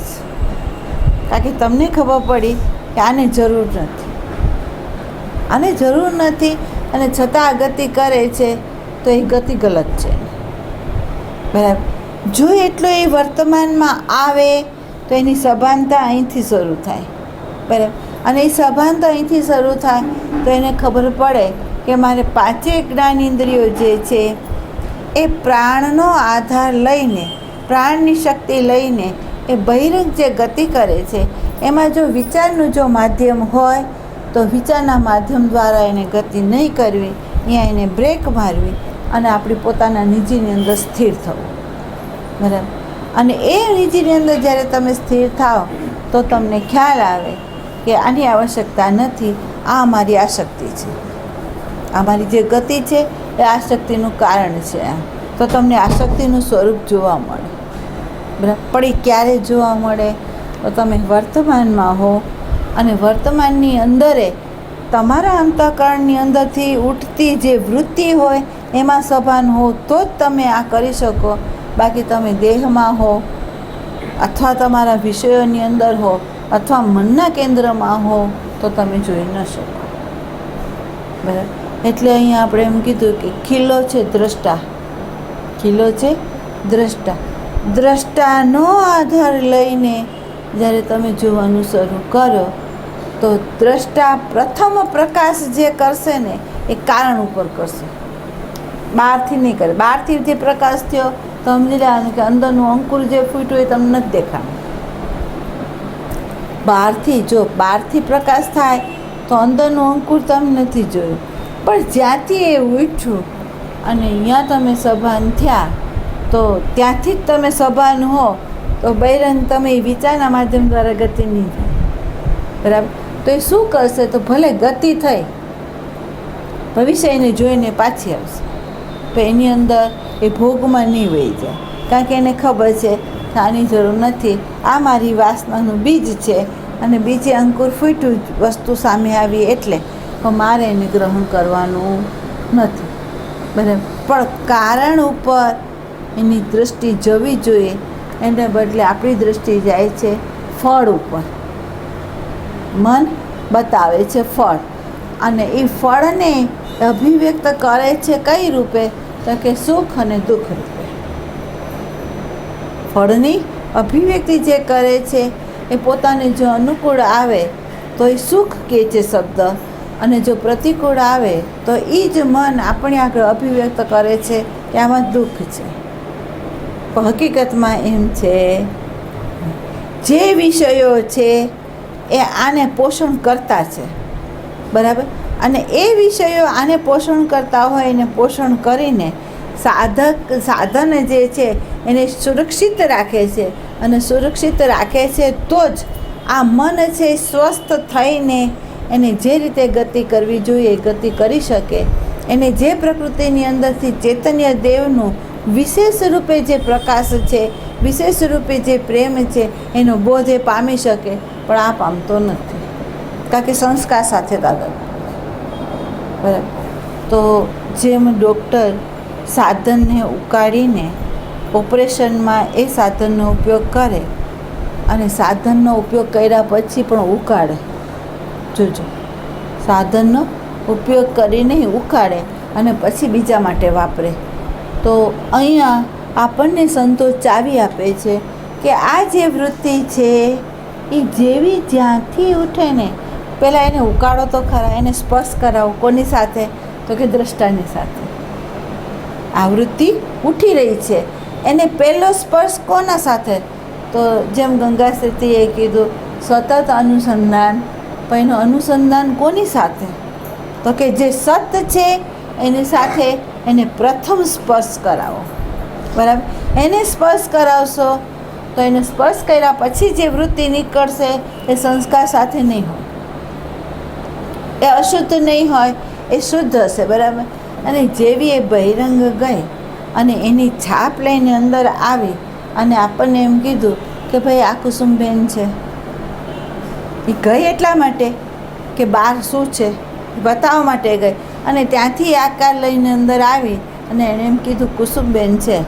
A: કારણ કે તમને ખબર પડી કે આને જરૂર નથી અને છતાં આ ગતિ કરે છે તો એ ગતિ ગલત છે. બરાબર. જો એટલો એ વર્તમાનમાં આવે તો એની સભાનતા અહીંથી શરૂ થાય. બરાબર. અને એ સભાનતા અહીંથી શરૂ થાય તો એને ખબર પડે કે મારે 5 જ્ઞાનેન્દ્રિયો જે છે એ પ્રાણનો આધાર લઈને, પ્રાણની શક્તિ લઈને એ બહિરંગ જે ગતિ કરે છે એમાં જો વિચારનું જો માધ્યમ હોય તો વિચારના માધ્યમ દ્વારા એને ગતિ નહીં કરવી, અહીંયા એને બ્રેક મારવી અને આપણી પોતાના નિજીની અંદર સ્થિર થવું. બરાબર. અને એ નિજીની અંદર જ્યારે તમે સ્થિર થાઓ તો તમને ખ્યાલ આવે કે આની આવશ્યકતા નથી, આ અમારી આસક્તિ છે, અમારી જે ગતિ છે એ આસક્તિનું કારણ છે. તો તમને આસક્તિનું સ્વરૂપ જોવા મળે. બરાબર. પણ એ ક્યારે જોવા મળે? તો તમે વર્તમાનમાં હો અને વર્તમાનની અંદરે તમારા અંતઃકરણની અંદરથી ઉઠતી જે વૃત્તિ હોય એમાં સભાન હો તો જ તમે આ કરી શકો. બાકી તમે દેહમાં હો અથવા તમારા વિષયોની અંદર હો અથવા મનના કેન્દ્રમાં હો તો તમે જોઈ ન શકો. બરાબર. એટલે અહીંયા આપણે એમ કીધું કે ખીલો છે દ્રષ્ટા, ખીલો છે દ્રષ્ટા. દ્રષ્ટાનો આધાર લઈને જ્યારે તમે જોવાનું શરૂ કરો તો દ્રષ્ટા પ્રથમ પ્રકાશ જે કરશે ને એ કારણ ઉપર કરશે, બહારથી નહીં કરે. બહારથી જે પ્રકાશ થયો તો સમજી લેવાનું કે અંદરનું અંકુર જે ફૂટ્યું એ તમને નથી દેખાણું. બહારથી પ્રકાશ થાય તો અંદરનું અંકુર તમે નથી જોયું. પણ જ્યાંથી એ ઉઠ્યું અને અહીંયા તમે સભાન થયા તો ત્યાંથી જ તમે સભાન હો તો બહિરંગ તમે એ વિચારના માધ્યમ દ્વારા ગતિ નહીં થાય. બરાબર. તો એ શું કરશે? તો ભલે ગતિ થઈ, ભવિષ્યને જોઈને પાછી આવશે, તો એની અંદર એ ભોગમાં નહીં વહી જાય. કારણ કે એને ખબર છે કે આની જરૂર નથી, આ મારી વાસનાનું બીજ છે અને બીજે અંકુર ફૂટ્યું વસ્તુ સામે આવી એટલે મારે એને ગ્રહણ કરવાનું નથી. બરાબર. પણ કારણ ઉપર એની દૃષ્ટિ જવી જોઈએ, એને બદલે આપણી દૃષ્ટિ જાય છે ફળ ઉપર. મન બતાવે છે ફળ, અને એ ફળને અભિવ્યક્ત કરે છે કઈ રૂપે? તો કે સુખ અને દુઃખ રૂપે. ફળની અભિવ્યક્તિ જે કરે છે એ પોતાને જો અનુકૂળ આવે તો એ સુખ કહે છે શબ્દ, અને જો પ્રતિકૂળ આવે તો એ જ મન આપણે આગળ અભિવ્યક્ત કરે છે કે આમાં દુઃખ છે. પણ હકીકતમાં એમ છે જે વિષયો છે એ આને પોષણ કરતા છે. બરાબર. અને એ વિષયો આને પોષણ કરતા હોય એને પોષણ કરીને સાધન જે છે એને સુરક્ષિત રાખે છે, અને સુરક્ષિત રાખે છે તો જ આ મન છે સ્વસ્થ થઈને એને જે રીતે ગતિ કરવી જોઈએ ગતિ કરી શકે. એને જે પ્રકૃતિની અંદરથી ચૈતન્ય દેવનું વિશેષ રૂપે જે પ્રકાશ છે, વિશેષ રૂપે જે પ્રેમ છે એનો બોધ એ પામી શકે. પણ આ પામતો નથી, કારણ કે સંસ્કાર સાથે દાદા. બરાબર. તો જેમ ડૉક્ટર સાધનને ઉકાળીને ઓપરેશનમાં એ સાધનનો ઉપયોગ કરે અને સાધનનો ઉપયોગ કર્યા પછી પણ ઉકાળે, જોજો, સાધનનો ઉપયોગ કરીને ઉકાળે અને પછી બીજા માટે વાપરે. તો અહીંયા આપણને સંતો ચાવી આપે છે કે આ જે વૃત્તિ છે એ જેવી જ્યાંથી ઉઠે ને પહેલાં એને ઉકાળો તો ખરા, એને સ્પર્શ કરાવો. કોની સાથે? તો કે દ્રષ્ટાની સાથે. આ વૃત્તિ ઉઠી રહી છે એને પહેલો સ્પર્શ કોના સાથે? તો જેમ ગંગાશ્રીએ કીધું સતત અનુસંધાન. પણ એનું અનુસંધાન કોની સાથે? તો કે જે સત છે એની સાથે એને પ્રથમ સ્પર્શ કરાવો. બરાબર. એને સ્પર્શ કરાવશો તો એને સ્પર્શ કર્યા પછી જે વૃત્તિ નીકળશે એ સંસ્કાર સાથે નહીં હોય, એ અશુદ્ધ નહીં હોય, એ શુદ્ધ હશે. બરાબર. અને જેવી એ બહિરંગ ગઈ અને એની છાપ લઈને અંદર આવી અને આપણને એમ કીધું કે ભાઈ આ કુસુમબેન છે. એ ગઈ એટલા માટે કે બહાર શું છે બતાવવા માટે ગઈ, અને ત્યાંથી આકાર લઈને અંદર આવી અને એણે એમ કીધું કુસુમબેન છે.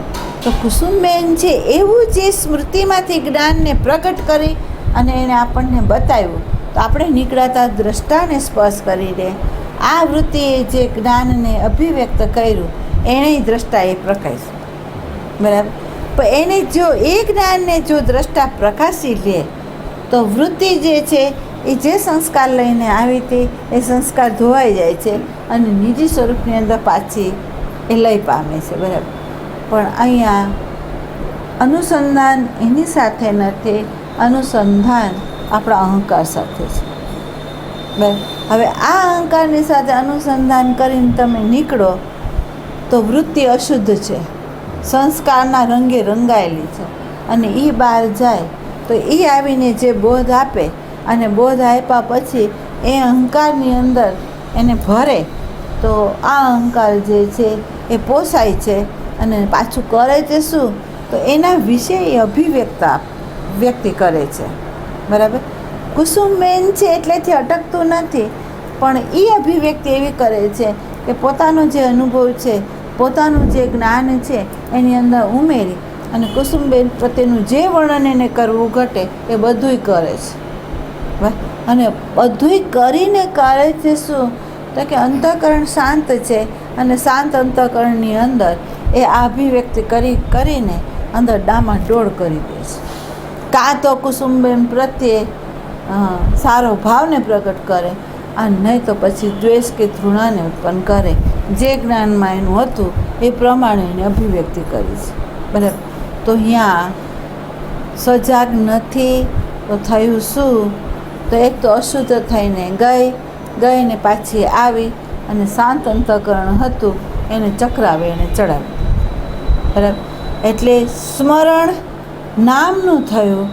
A: તો કુસુમબેન છે એવું જે સ્મૃતિમાંથી જ્ઞાનને પ્રગટ કરી અને એને આપણને બતાવ્યું. તો આપણે નીકળાતા દ્રષ્ટાને સ્પર્શ કરીને આ વૃત્તિએ જે જ્ઞાનને અભિવ્યક્ત કર્યું એણે દ્રષ્ટાએ પ્રકાશ્યું. બરાબર. પણ એને જો એ જ્ઞાનને જો દ્રષ્ટા પ્રકાશી લે તો વૃત્તિ જે છે એ જે સંસ્કાર લઈને આવી હતી એ સંસ્કાર ધોવાઈ જાય છે અને નિજી સ્વરૂપની અંદર પાછી એ લય પામે છે. બરાબર. પણ અહીંયા અનુસંધાન એની સાથે નથી, અનુસંધાન આપણા અહંકાર સાથે છે. બરાબર. હવે આ અહંકારની સાથે અનુસંધાન કરીને તમે નીકળો તો વૃત્તિ અશુદ્ધ છે, સંસ્કારના રંગે રંગાયેલી છે, અને એ બહાર જાય તો એ આવીને જે બોધ આપે, અને બોધ આપ્યા પછી એ અહંકારની અંદર એને ભરે, તો આ અહંકાર જે છે એ પોસાય છે, અને પાછું કરે છે શું, તો એના વિશે એ વ્યક્તિ કરે છે. બરાબર. કુસુમબેન છે એટલેથી અટકતું નથી, પણ એ અભિવ્યક્તિ એવી કરે છે કે પોતાનો જે અનુભવ છે, પોતાનું જે જ્ઞાન છે એની અંદર ઉમેરી અને કુસુમબેન પ્રત્યેનું જે વર્ણન એને કરવું ઘટે એ બધુંય કરે છે. અને બધુંય કરીને કરે છે શું, તો કે અંતઃકરણ શાંત છે, અને શાંત અંતઃકરણની અંદર એ અભિવ્યક્તિ કરીને અંદર ડામાડોળ કરી દે છે. કાં તો કુસુમબેન પ્રત્યે સારો ભાવને પ્રગટ કરે, અને નહીં તો પછી દ્વેષ કે તૃણાને ઉત્પન્ન કરે. જે જ્ઞાનમાં એનું હતું એ પ્રમાણે એને અભિવ્યક્તિ કરી છે. બરાબર. તો અહીંયા સજાગ નથી તો થયું શું, તો એક તો અશુદ્ધ થઈને ગઈને પાછી આવી, અને શાંત અંતઃકરણ હતું એને ચક્રાવે એને ચડાવ્યું. બરાબર. એટલે સ્મરણ નામનું થયું,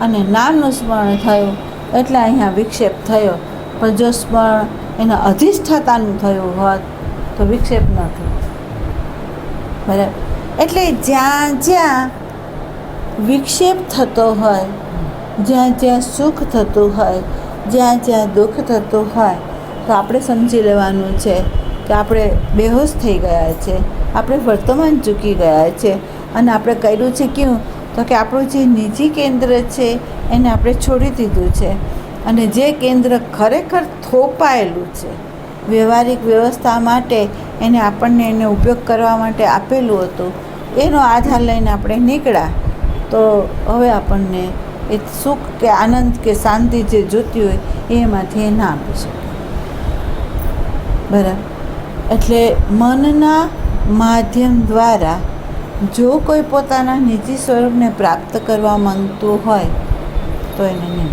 A: અને નામનું સ્મરણ થયું એટલે અહીંયા વિક્ષેપ થયો. પણ જો સ્મરણ એના અધિષ્ઠાતાનું થયું હોત તો વિક્ષેપ ન થયો. બરાબર. એટલે જ્યાં જ્યાં વિક્ષેપ થતો હોય, જ્યાં જ્યાં સુખ થતું હોય, જ્યાં જ્યાં દુઃખ થતું હોય, તો આપણે સમજી લેવાનું છે કે આપણે બેહોશ થઈ ગયા છે, આપણે વર્તમાન ચૂકી ગયા છે, અને આપણે કર્યું છે કેવું, તો કે આપણું જે નિજી કેન્દ્ર છે એને આપણે છોડી દીધું છે, અને જે કેન્દ્ર ખરેખર થોપાયેલું છે, વ્યવહારિક વ્યવસ્થા માટે આપણને એને ઉપયોગ કરવા માટે આપેલું હતું, એનો આધાર લઈને આપણે નીકળ્યા, તો હવે આપણને એ સુખ કે આનંદ કે શાંતિ જે જોતી હોય એમાંથી ના આપી શકે. બરાબર. એટલે મનના માધ્યમ દ્વારા જો કોઈ પોતાના નિજી સ્વરૂપને પ્રાપ્ત કરવા માંગતું હોય તો એને નહીં.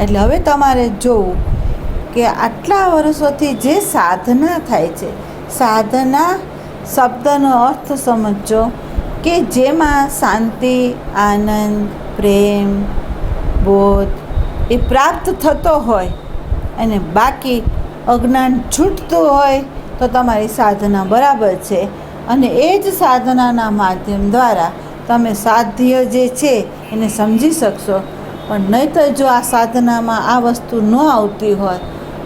A: એટલે હવે તમારે જોવું કે આટલા વર્ષોથી જે સાધના થાય છે, સાધના શબ્દનો અર્થ સમજો કે જેમાં શાંતિ, આનંદ, પ્રેમ, બોધ એ પ્રાપ્ત થતો હોય, અને બાકી અજ્ઞાન છૂટતું હોય તો તમારી સાધના બરાબર છે, અને એ જ સાધનાના માધ્યમ દ્વારા તમે સાધ્ય જે છે એને સમજી શકશો. પણ નહીંતર જો આ સાધનામાં આ વસ્તુ ન આવતી હોય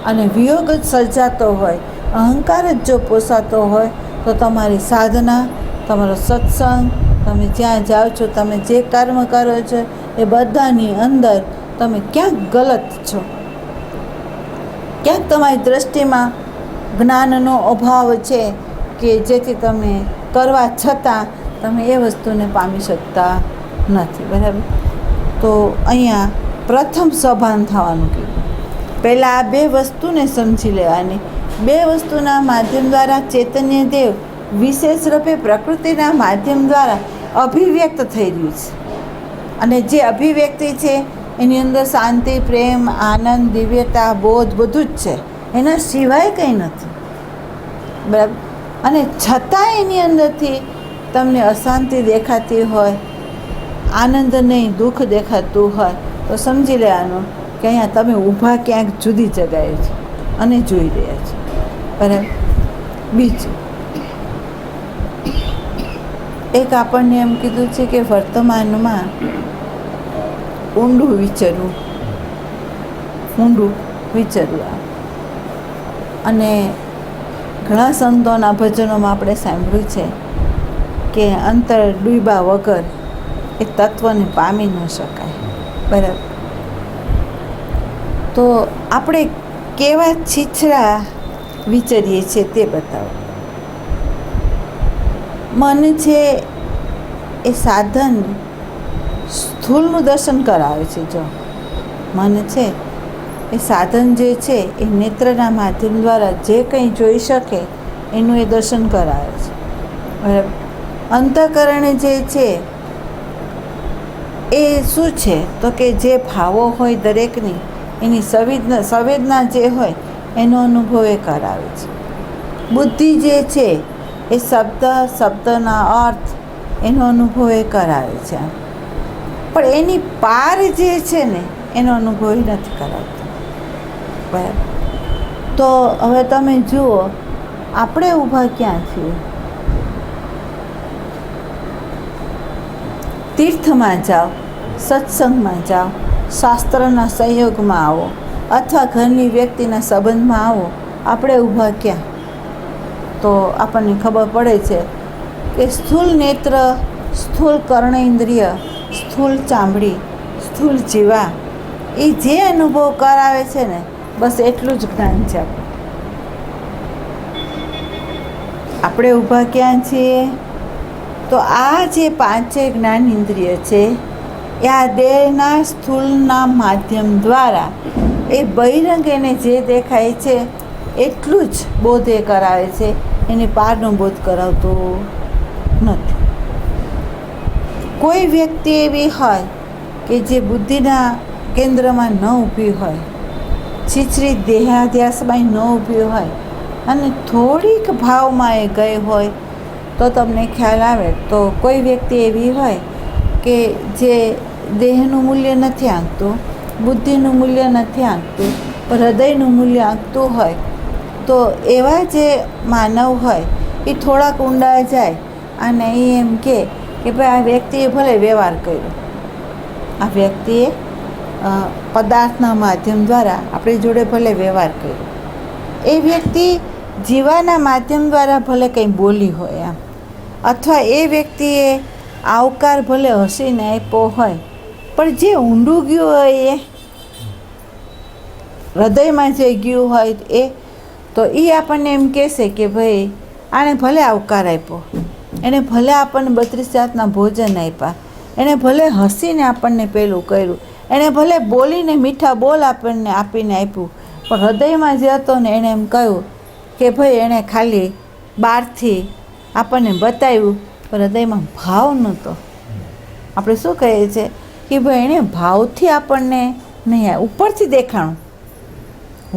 A: અને વિયોગ જ સર્જાતો હોય, અહંકાર જ જો પોસાતો હોય, તો તમારી સાધના, તમારો સત્સંગ, તમે જ્યાં જાઓ છો, તમે જે કર્મ કરો છો એ બધાની અંદર તમે ક્યાંક ગલત છો, ક્યાંક તમારી દૃષ્ટિમાં જ્ઞાનનો અભાવ છે કે જેથી તમે કરવા છતાં તમે એ વસ્તુને પામી શકતા નથી. બરાબર. તો અહીંયા પ્રથમ સભાન થવાનું કીધું. પહેલાં આ બે વસ્તુને સમજી લેવાની. બે વસ્તુના માધ્યમ દ્વારા ચૈતન્ય દેવ વિશેષ રૂપે પ્રકૃતિના માધ્યમ દ્વારા અભિવ્યક્ત થઈ રહ્યું છે, અને જે અભિવ્યક્તિ છે એની અંદર શાંતિ, પ્રેમ, આનંદ, દિવ્યતા, બોધ બધું જ છે, એના સિવાય કંઈ નથી. બરાબર. અને છતાં એની અંદરથી તમને અશાંતિ દેખાતી હોય, આનંદ નહીં દુઃખ દેખાતું હોય, તો સમજી લેવાનું કે અહીંયા તમે ઊભા ક્યાંક જુદી જગાએ છે અને જોઈ રહ્યા છો. બરાબર. બીજું એક આપણને એમ કીધું છે કે વર્તમાનમાં ઊંડું વિચારવું. અને ઘણા સંતોના ભજનોમાં આપણે સાંભળ્યું છે કે અંતર ડૂબ્યા વગર એ તત્વને પામી ન શકાય. બરાબર. તો આપણે કેવા છીછરા વિચારીએ છીએ તે બતાવો. મન છે એ સાધન સ્થૂળનું દર્શન કરાવે છે. જો મન છે એ સાધન જે છે એ નેત્રના માધ્યમ દ્વારા જે કંઈ જોઈ શકે એનું એ દર્શન કરાવે છે. બરાબર. અંતઃકરણ જે છે એ શું છે, તો કે જે ભાવો હોય દરેકની એની સંવેદના જે હોય એનો અનુભવ એ કરાવે છે. બુદ્ધિ જે છે એ શબ્દના અર્થ એનો અનુભવ એ કરાવે છે, પણ એની પાર જે છે ને એનો અનુભવ એ નથી કરાવતો. બરાબર. તો હવે તમે જુઓ, આપણે ઊભા ક્યાં છીએ? તીર્થમાં જાઓ, સત્સંગમાં જાઓ, શાસ્ત્રના સંયોગમાં આવો, અથવા ઘરની વ્યક્તિના સંબંધમાં આવો, આપણે ઊભા ક્યાં? તો આપણને ખબર પડે છે કે સ્થૂળ નેત્ર, સ્થૂળ કર્ણેન્દ્રિય, સ્થૂળ ચામડી, સ્થૂળ જીવા, એ જે અનુભવ કરાવે છે ને, બસ એટલું જ જ્ઞાન છે. આપણે ઊભા ક્યાં છીએ? તો આ જે પાંચેય જ્ઞાન ઇન્દ્રિય છે એ આ દેહના સ્થૂળના માધ્યમ દ્વારા એ બહિરંગ એને જે દેખાય છે એટલું જ બોધ એ કરાવે છે, એને પારનો બોધ કરાવતો નથી. કોઈ વ્યક્તિ એવી હોય કે જે બુદ્ધિના કેન્દ્રમાં ન ઊભી હોય, છીછરી દેહાધ્યાસમાં ન ઊભી હોય અને થોડીક ભાવમાં એ ગઈ હોય, તો તમને ખ્યાલ આવે તો કોઈ વ્યક્તિ એવી હોય કે જે દેહનું મૂલ્ય નથી આંકતું, બુદ્ધિનું મૂલ્ય નથી આંકતું, પણ હૃદયનું મૂલ્ય આંકતું હોય, તો એવા જે માનવ હોય એ થોડાક ઊંડા જાય અને એ એમ કે ભાઈ આ વ્યક્તિએ ભલે વ્યવહાર કર્યો, આ વ્યક્તિએ પદાર્થના માધ્યમ દ્વારા આપણી જોડે ભલે વ્યવહાર કર્યો, એ વ્યક્તિ જીવાના માધ્યમ દ્વારા ભલે કંઈ બોલી હોય આમ, અથવા એ વ્યક્તિએ આવકાર ભલે હસીને આપ્યો હોય, પણ જે ઊંડું ગયું હોય એ હૃદયમાં જે ગયું હોય એ, તો એ આપણને એમ કહેશે કે ભાઈ આણે ભલે આવકાર આપ્યો, એણે ભલે આપણને 32 જાતના ભોજન આપ્યા, એણે ભલે હસીને આપણને પેલું કર્યું, એણે ભલે બોલીને મીઠા બોલ આપણને આપીને આપ્યું, પણ હૃદયમાં જે હતો ને એણે એમ કહ્યું કે ભાઈ એણે ખાલી બહારથી આપણને બતાવ્યું, પણ હૃદયમાં ભાવ નહોતો. આપણે શું કહીએ છીએ કે ભાઈ એણે ભાવથી આપણને નહીં, ઉપરથી દેખાણું,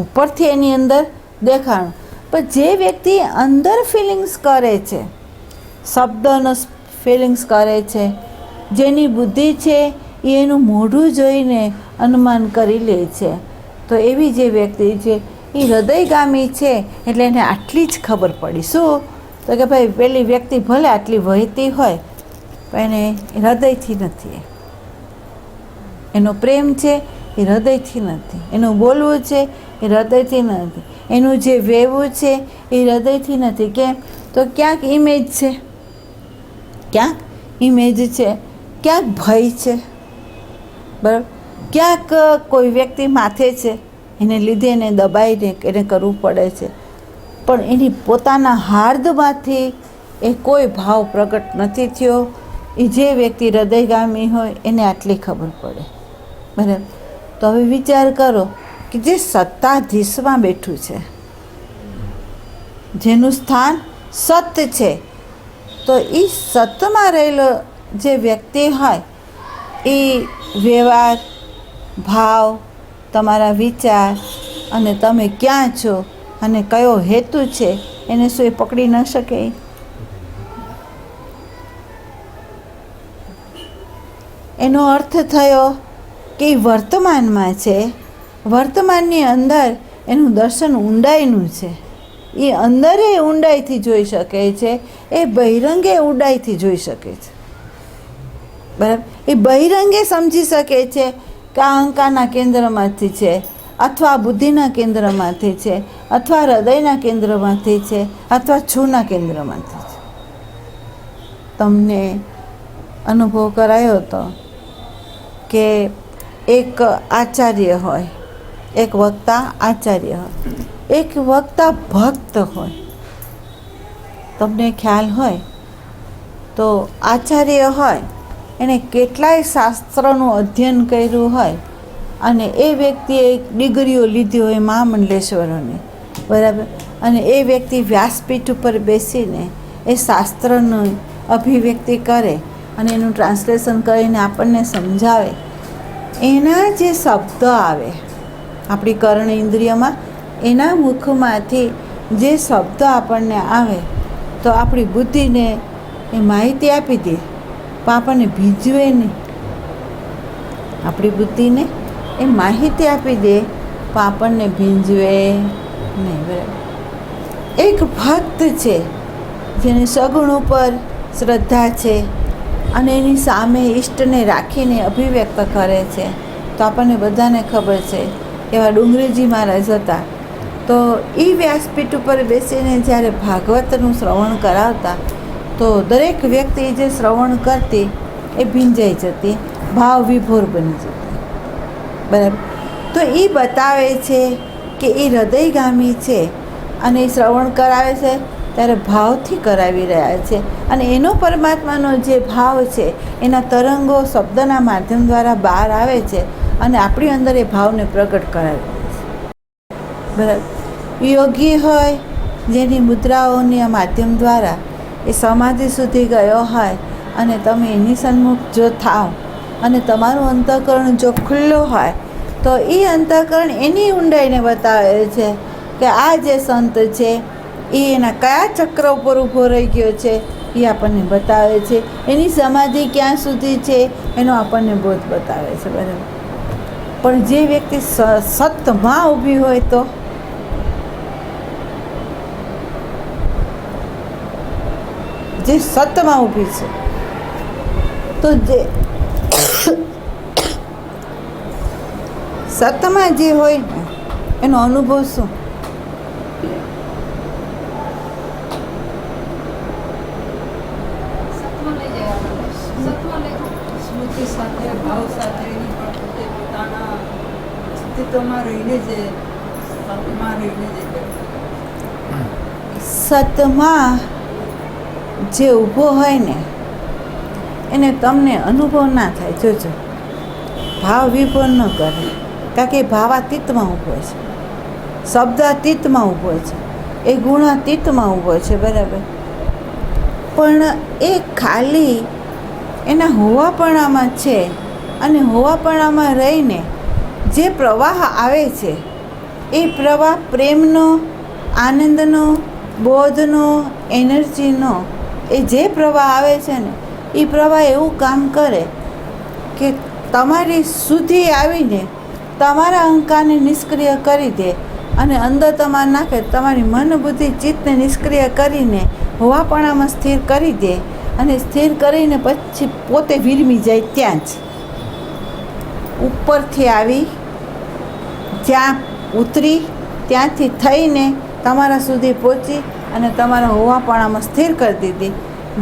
A: ઉપરથી એની અંદર દેખાણું, પણ જે વ્યક્તિ અંદર ફિલિંગ્સ કરે છે, શબ્દનો ફિલિંગ્સ કરે છે, જેની બુદ્ધિ છે એ એનું મોઢું જોઈને અનુમાન કરી લે છે, તો એવી જે વ્યક્તિ છે એ હૃદયગામી છે. એટલે એને આટલી જ ખબર પડી. શું? તો કે ભાઈ પેલી વ્યક્તિ ભલે આટલી વહેતી હોય, પણ એને હૃદયથી નથી, એનો પ્રેમ છે એ હૃદયથી નથી, એનું બોલવું છે એ હૃદયથી નથી, એનું જે વહેવું છે એ હૃદયથી નથી. કેમ? તો ક્યાંક ઇમેજ છે, ક્યાંક ઇમેજ છે, ક્યાંક ભય છે, બરાબર, ક્યાંક કોઈ વ્યક્તિ માથે છે, એને લીધે એને દબાઈને એને કરવું પડે છે, પણ એની પોતાના હાર્દમાંથી એ કોઈ ભાવ પ્રગટ નથી થયો. એ જે વ્યક્તિ હૃદયગામી હોય એને આટલી ખબર પડે. બરાબર. તો હવે વિચાર કરો કે જે સત્તાધીશમાં બેઠું છે, જેનું સ્થાન સત છે, તો એ સતમાં રહેલો જે વ્યક્તિ હોય એ વ્યવહાર, ભાવ, તમારા વિચાર અને તમે ક્યાં છો અને કયો હેતુ છે એને શું એ પકડી ન શકે? એનો અર્થ થયો કે વર્તમાનમાં છે, વર્તમાનની અંદર એનું દર્શન ઊંડાઈનું છે, એ અંદરે ઊંડાઈથી જોઈ શકે છે, એ બહિરંગે ઊંડાઈથી જોઈ શકે છે. બરાબર. એ બહિરંગે સમજી શકે છે કે આ અહંકારના કેન્દ્રમાંથી છે, અથવા બુદ્ધિના કેન્દ્રમાંથી છે, અથવા હૃદયના કેન્દ્રમાંથી છે, અથવા છૂના કેન્દ્રમાંથી છે. તમને અનુભવ કરાયો હતો કે એક આચાર્ય હોય, એક વક્તા આચાર્ય હોય, એક વક્તા ભક્ત હોય. તમને ખ્યાલ હોય તો આચાર્ય હોય એણે કેટલાય શાસ્ત્રોનું અધ્યયન કર્યું હોય અને એ વ્યક્તિએ ડિગ્રીઓ લીધી હોય મહામંડલેશ્વરોની, બરાબર, અને એ વ્યક્તિ વ્યાસપીઠ ઉપર બેસીને એ શાસ્ત્રનું અભિવ્યક્તિ કરે અને એનું ટ્રાન્સલેશન કરીને આપણને સમજાવે. એના જે શબ્દ આવે આપણી કર્ણ ઇન્દ્રિયમાં, એના મુખમાંથી જે શબ્દ આપણને આવે તો આપણી બુદ્ધિને એ માહિતી આપી દે પણ આપણને ભીંજવે નહીં. આપણી બુદ્ધિને એ માહિતી આપી દે પણ આપણને ભીંજવે નહીં. બરાબર. એક ભક્ત છે જેને સગુણ ઉપર શ્રદ્ધા છે અને એની સામે ઈષ્ટને રાખીને અભિવ્યક્ત કરે છે. તો આપણને બધાને ખબર છે એવા ડુંગરીજી મહારાજ હતા. તો એ વ્યાસપીઠ ઉપર બેસીને જ્યારે ભાગવતનું શ્રવણ કરાવતા તો દરેક વ્યક્તિ જે શ્રવણ કરતી એ ભીંજાઈ જતી, ભાવ વિભોર બની જતી. બરાબર. તો એ બતાવે છે કે એ હૃદયગામી છે અને એ શ્રવણ કરાવે છે ત્યારે ભાવથી કરાવી રહ્યા છે અને એનો પરમાત્માનો જે ભાવ છે એના તરંગો શબ્દના માધ્યમ દ્વારા બહાર આવે છે અને આપણી અંદર એ ભાવને પ્રગટ કરાવી દે છે. બરાબર. યોગી હોય જેની મુદ્રાઓના માધ્યમ દ્વારા એ સમાધિ સુધી ગયો હોય અને તમે એની સન્મુખ જો થાવ અને તમારું અંતઃકરણ જો ખુલ્લું હોય તો એ અંતઃકરણ એની ઊંડાઈને બતાવે છે કે આ જે સંત છે એ એના કયા ચક્ર ઉપર ઊભો રહી ગયો છે એ આપણને બતાવે છે. એની સમાધિ ક્યાં સુધી છે એનો આપણને બોધ બતાવે છે. બરાબર. પણ જે વ્યક્તિ સતમાં ઊભી હોય તો જે સતમાં ઊભી છે તો જે સતમાં જે હોય ને એનો અનુભવ શું? સતમાં જે ઊભો હોય ને એને તમને અનુભવ ના થાય. જોજો, ભાવ વિભોર ન કરે, કારણ કે ભાવાતીતમાં ઊભો છે, શબ્દાતીતમાં ઊભો છે, એ ગુણાતીતમાં ઊભો છે. બરાબર. પણ એ ખાલી એના હોવાપણામાં છે અને હોવાપણામાં રહીને જે પ્રવાહ આવે છે એ પ્રવાહ પ્રેમનો, આનંદનો, બોધનો, એનર્જીનો, એ જે પ્રવાહ આવે છે ને એ પ્રવાહ એવું કામ કરે કે તમારી સુધી આવીને તમારા અહંકારને નિષ્ક્રિય કરી દે અને અંદર તમારે નાખે, તમારી મન, બુદ્ધિ, ચિત્તને નિષ્ક્રિય કરીને હોવાપણામાં સ્થિર કરી દે અને સ્થિર કરીને પછી પોતે વિરમી જાય ત્યાં જ. ઉપરથી આવી જ્યાં ઉતરી ત્યાંથી થઈને તમારા સુધી પહોંચી અને તમારા હોવાપણામાં સ્થિર કરી દીધી.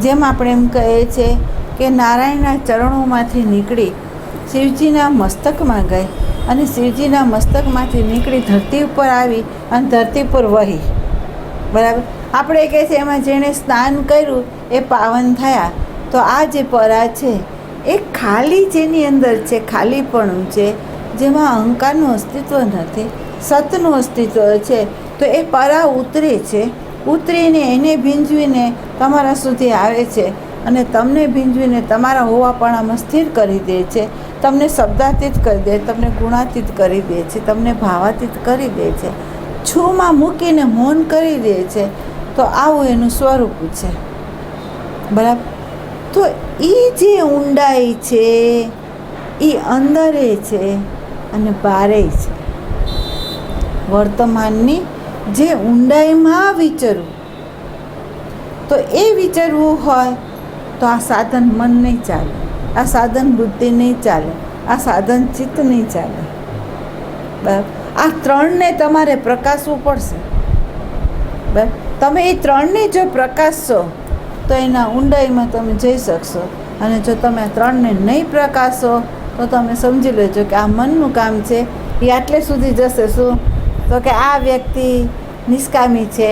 A: જેમ આપણે એમ કહીએ છીએ કે નારાયણના ચરણોમાંથી નીકળી શિવજીના મસ્તકમાં ગઈ અને શિવજીના મસ્તકમાંથી નીકળી ધરતી ઉપર આવી અને ધરતી પર વહી. બરાબર. આપણે કહે છે એમાં જેણે સ્નાન કર્યું એ પાવન થયા. તો આ જે પરા છે એ ખાલી જેની અંદર છે, ખાલીપણું છે, જેમાં અહંકારનું અસ્તિત્વ નથી, સતનું અસ્તિત્વ છે. તો એ પરા ઉતરે છે, ઉતરીને એને ભીંજવીને તમારા સુધી આવે છે અને તમને ભીંજવીને તમારા હોવાપણામાં સ્થિર કરી દે છે. તમને શબ્દાતીત કરી દે, તમને ગુણાતીત કરી દે છે, તમને ભાવાતીત કરી દે છે, છૂમાં મૂકીને મૌન કરી દે છે. તો આવું એનું સ્વરૂપ છે. બરાબર. તો એ જે ઊંડાઈ છે એ અંદરે છે અને બારે છે. વર્તમાનની જે ઊંડાઈમાં વિચરવું, તો એ વિચરવું હોય તો આ સાધન મન નહીં ચાલે, આ સાધન બુદ્ધિ નહીં ચાલે, આ સાધન ચિત્ત નહીં ચાલે. બરાબર. આ ત્રણને તમારે પ્રકાશવું પડશે. બરાબર. તમે એ ત્રણને જો પ્રકાશશો તો એના ઊંડાઈમાં તમે જઈ શકશો અને જો તમે આ ત્રણને નહીં પ્રકાશો તો તમે સમજી લેજો કે આ મનનું કામ છે એ આટલે સુધી જશે. શું? તો કે આ વ્યક્તિ નિષ્કામી છે,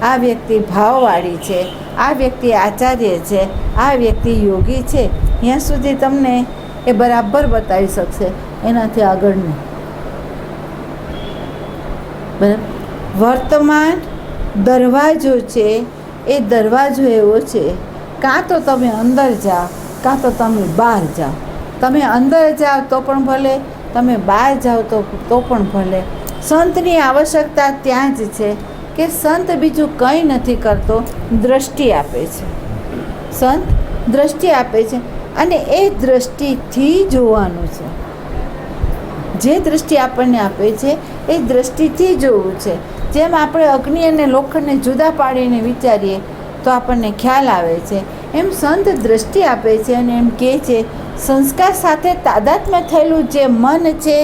A: આ વ્યક્તિ ભાવવાળી છે, આ વ્યક્તિ આચાર્ય છે, આ વ્યક્તિ યોગી છે. ત્યાં સુધી તમને એ બરાબર બતાવી શકશે, એનાથી આગળ નહીં. બરાબર. વર્તમાન દરવાજો છે એ દરવાજો એવો છે, કાં તો તમે અંદર જાઓ કાં તો તમે બહાર જાઓ. તમે અંદર જાઓ તો પણ ભલે, તમે બહાર જાઓ તો પણ ભલે. સંતની આવશ્યકતા ત્યાં જ છે કે સંત બીજું કંઈ નથી કરતો, દ્રષ્ટિ આપે છે. સંત દ્રષ્ટિ આપે છે અને એ દ્રષ્ટિથી જોવાનું છે. જે દ્રષ્ટિ આપણને આપે છે એ દ્રષ્ટિથી જોવું છે. જેમ આપણે અગ્નિ અને લોખંડને જુદા પાડીને વિચારીએ તો આપણને ખ્યાલ આવે છે, એમ સંત દ્રષ્ટિ આપે છે અને એમ કહે છે સંસ્કાર સાથે તાદાત્મ્ય થયેલું જે મન છે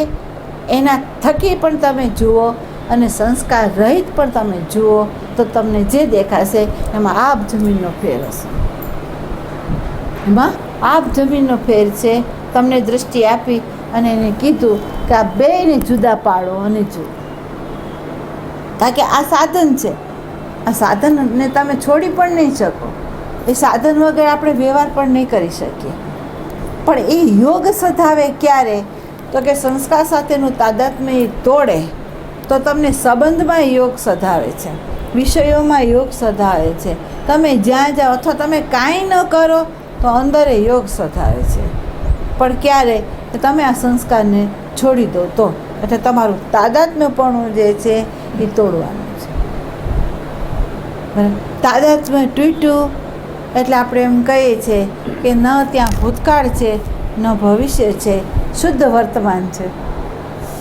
A: એના થકી પણ તમે જુઓ અને સંસ્કાર રહિત પણ તમે જુઓ તો તમને જે દેખાશે એમાં આબ જમીનનો ફેર હશે. એમાં આબ જમીનનો ફેર છે. તમને દ્રષ્ટિ આપી અને એને કીધું કે આ બેયને જુદા પાડો અને જુઓ. કારણ કે આ સાધન છે, આ સાધનને તમે છોડી પણ નહીં શકો. એ સાધન વગર આપણે વ્યવહાર પણ નહીં કરી શકીએ. પણ એ યોગ સધાવે ક્યારે? તો કે સંસ્કાર સાથેનું તાદાત્મ્ય તોડે તો તમને સંબંધમાં યોગ સધાવે છે, વિષયોમાં યોગ સધાવે છે. તમે જ્યાં જાઓ અથવા તમે કાંઈ ન કરો તો અંદરે યોગ સધાવે છે. પણ ક્યારે? તમે આ સંસ્કારને છોડી દો તો. એટલે તમારું તાદાત્મ્યપણું જે છે એ તોડવાનું છે. બરાબર? તાદાત્મ્ય તૂટ્યું એટલે આપણે એમ કહીએ છીએ કે ન ત્યાં ભૂતકાળ છે ન ભવિષ્ય છે, શુદ્ધ વર્તમાન છે,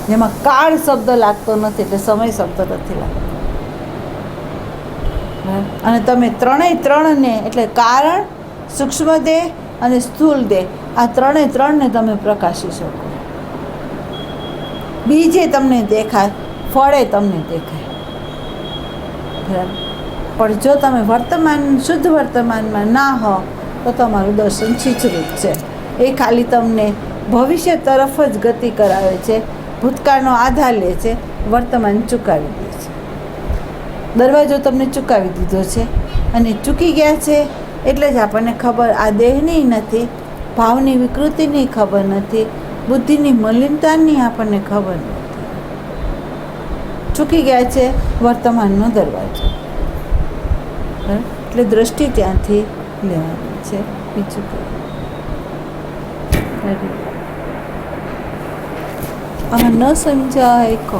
A: જેમાં કાળ શબ્દ લાગતો નથી, એટલે સમય શબ્દ નથી લાગતો. અને તમે ત્રણને એટલે કારણ, સૂક્ષ્મ દેહ અને સ્થૂળ દેહ, આ ત્રણને તમે પ્રકાશી શકો. બીજે તમને દેખાય, ફળે તમને દેખાય. બરાબર? પણ જો તમે શુદ્ધ વર્તમાનમાં ના હો તો તમારું દર્શન છીછરું છે. એ ખાલી તમને ભવિષ્ય તરફ જ ગતિ કરાવે છે, ભૂતકાળનો આધાર લે છે, વર્તમાન ચૂકાવી દે છે. દરવાજો તમને ચૂકાવી દીધો છે અને ચૂકી ગયા છે એટલે જ આપણને ખબર આ દેહની નથી, ભાવની વિકૃતિની ખબર નથી, બુદ્ધિની મલિનતાની આપણને ખબર નથી. ચૂકી ગયા છે વર્તમાનનો દરવાજો. એટલે દ્રષ્ટિ ત્યાંથી લેવાની છે, બીજું કંઈ. આમાં ન સમજાય કહો.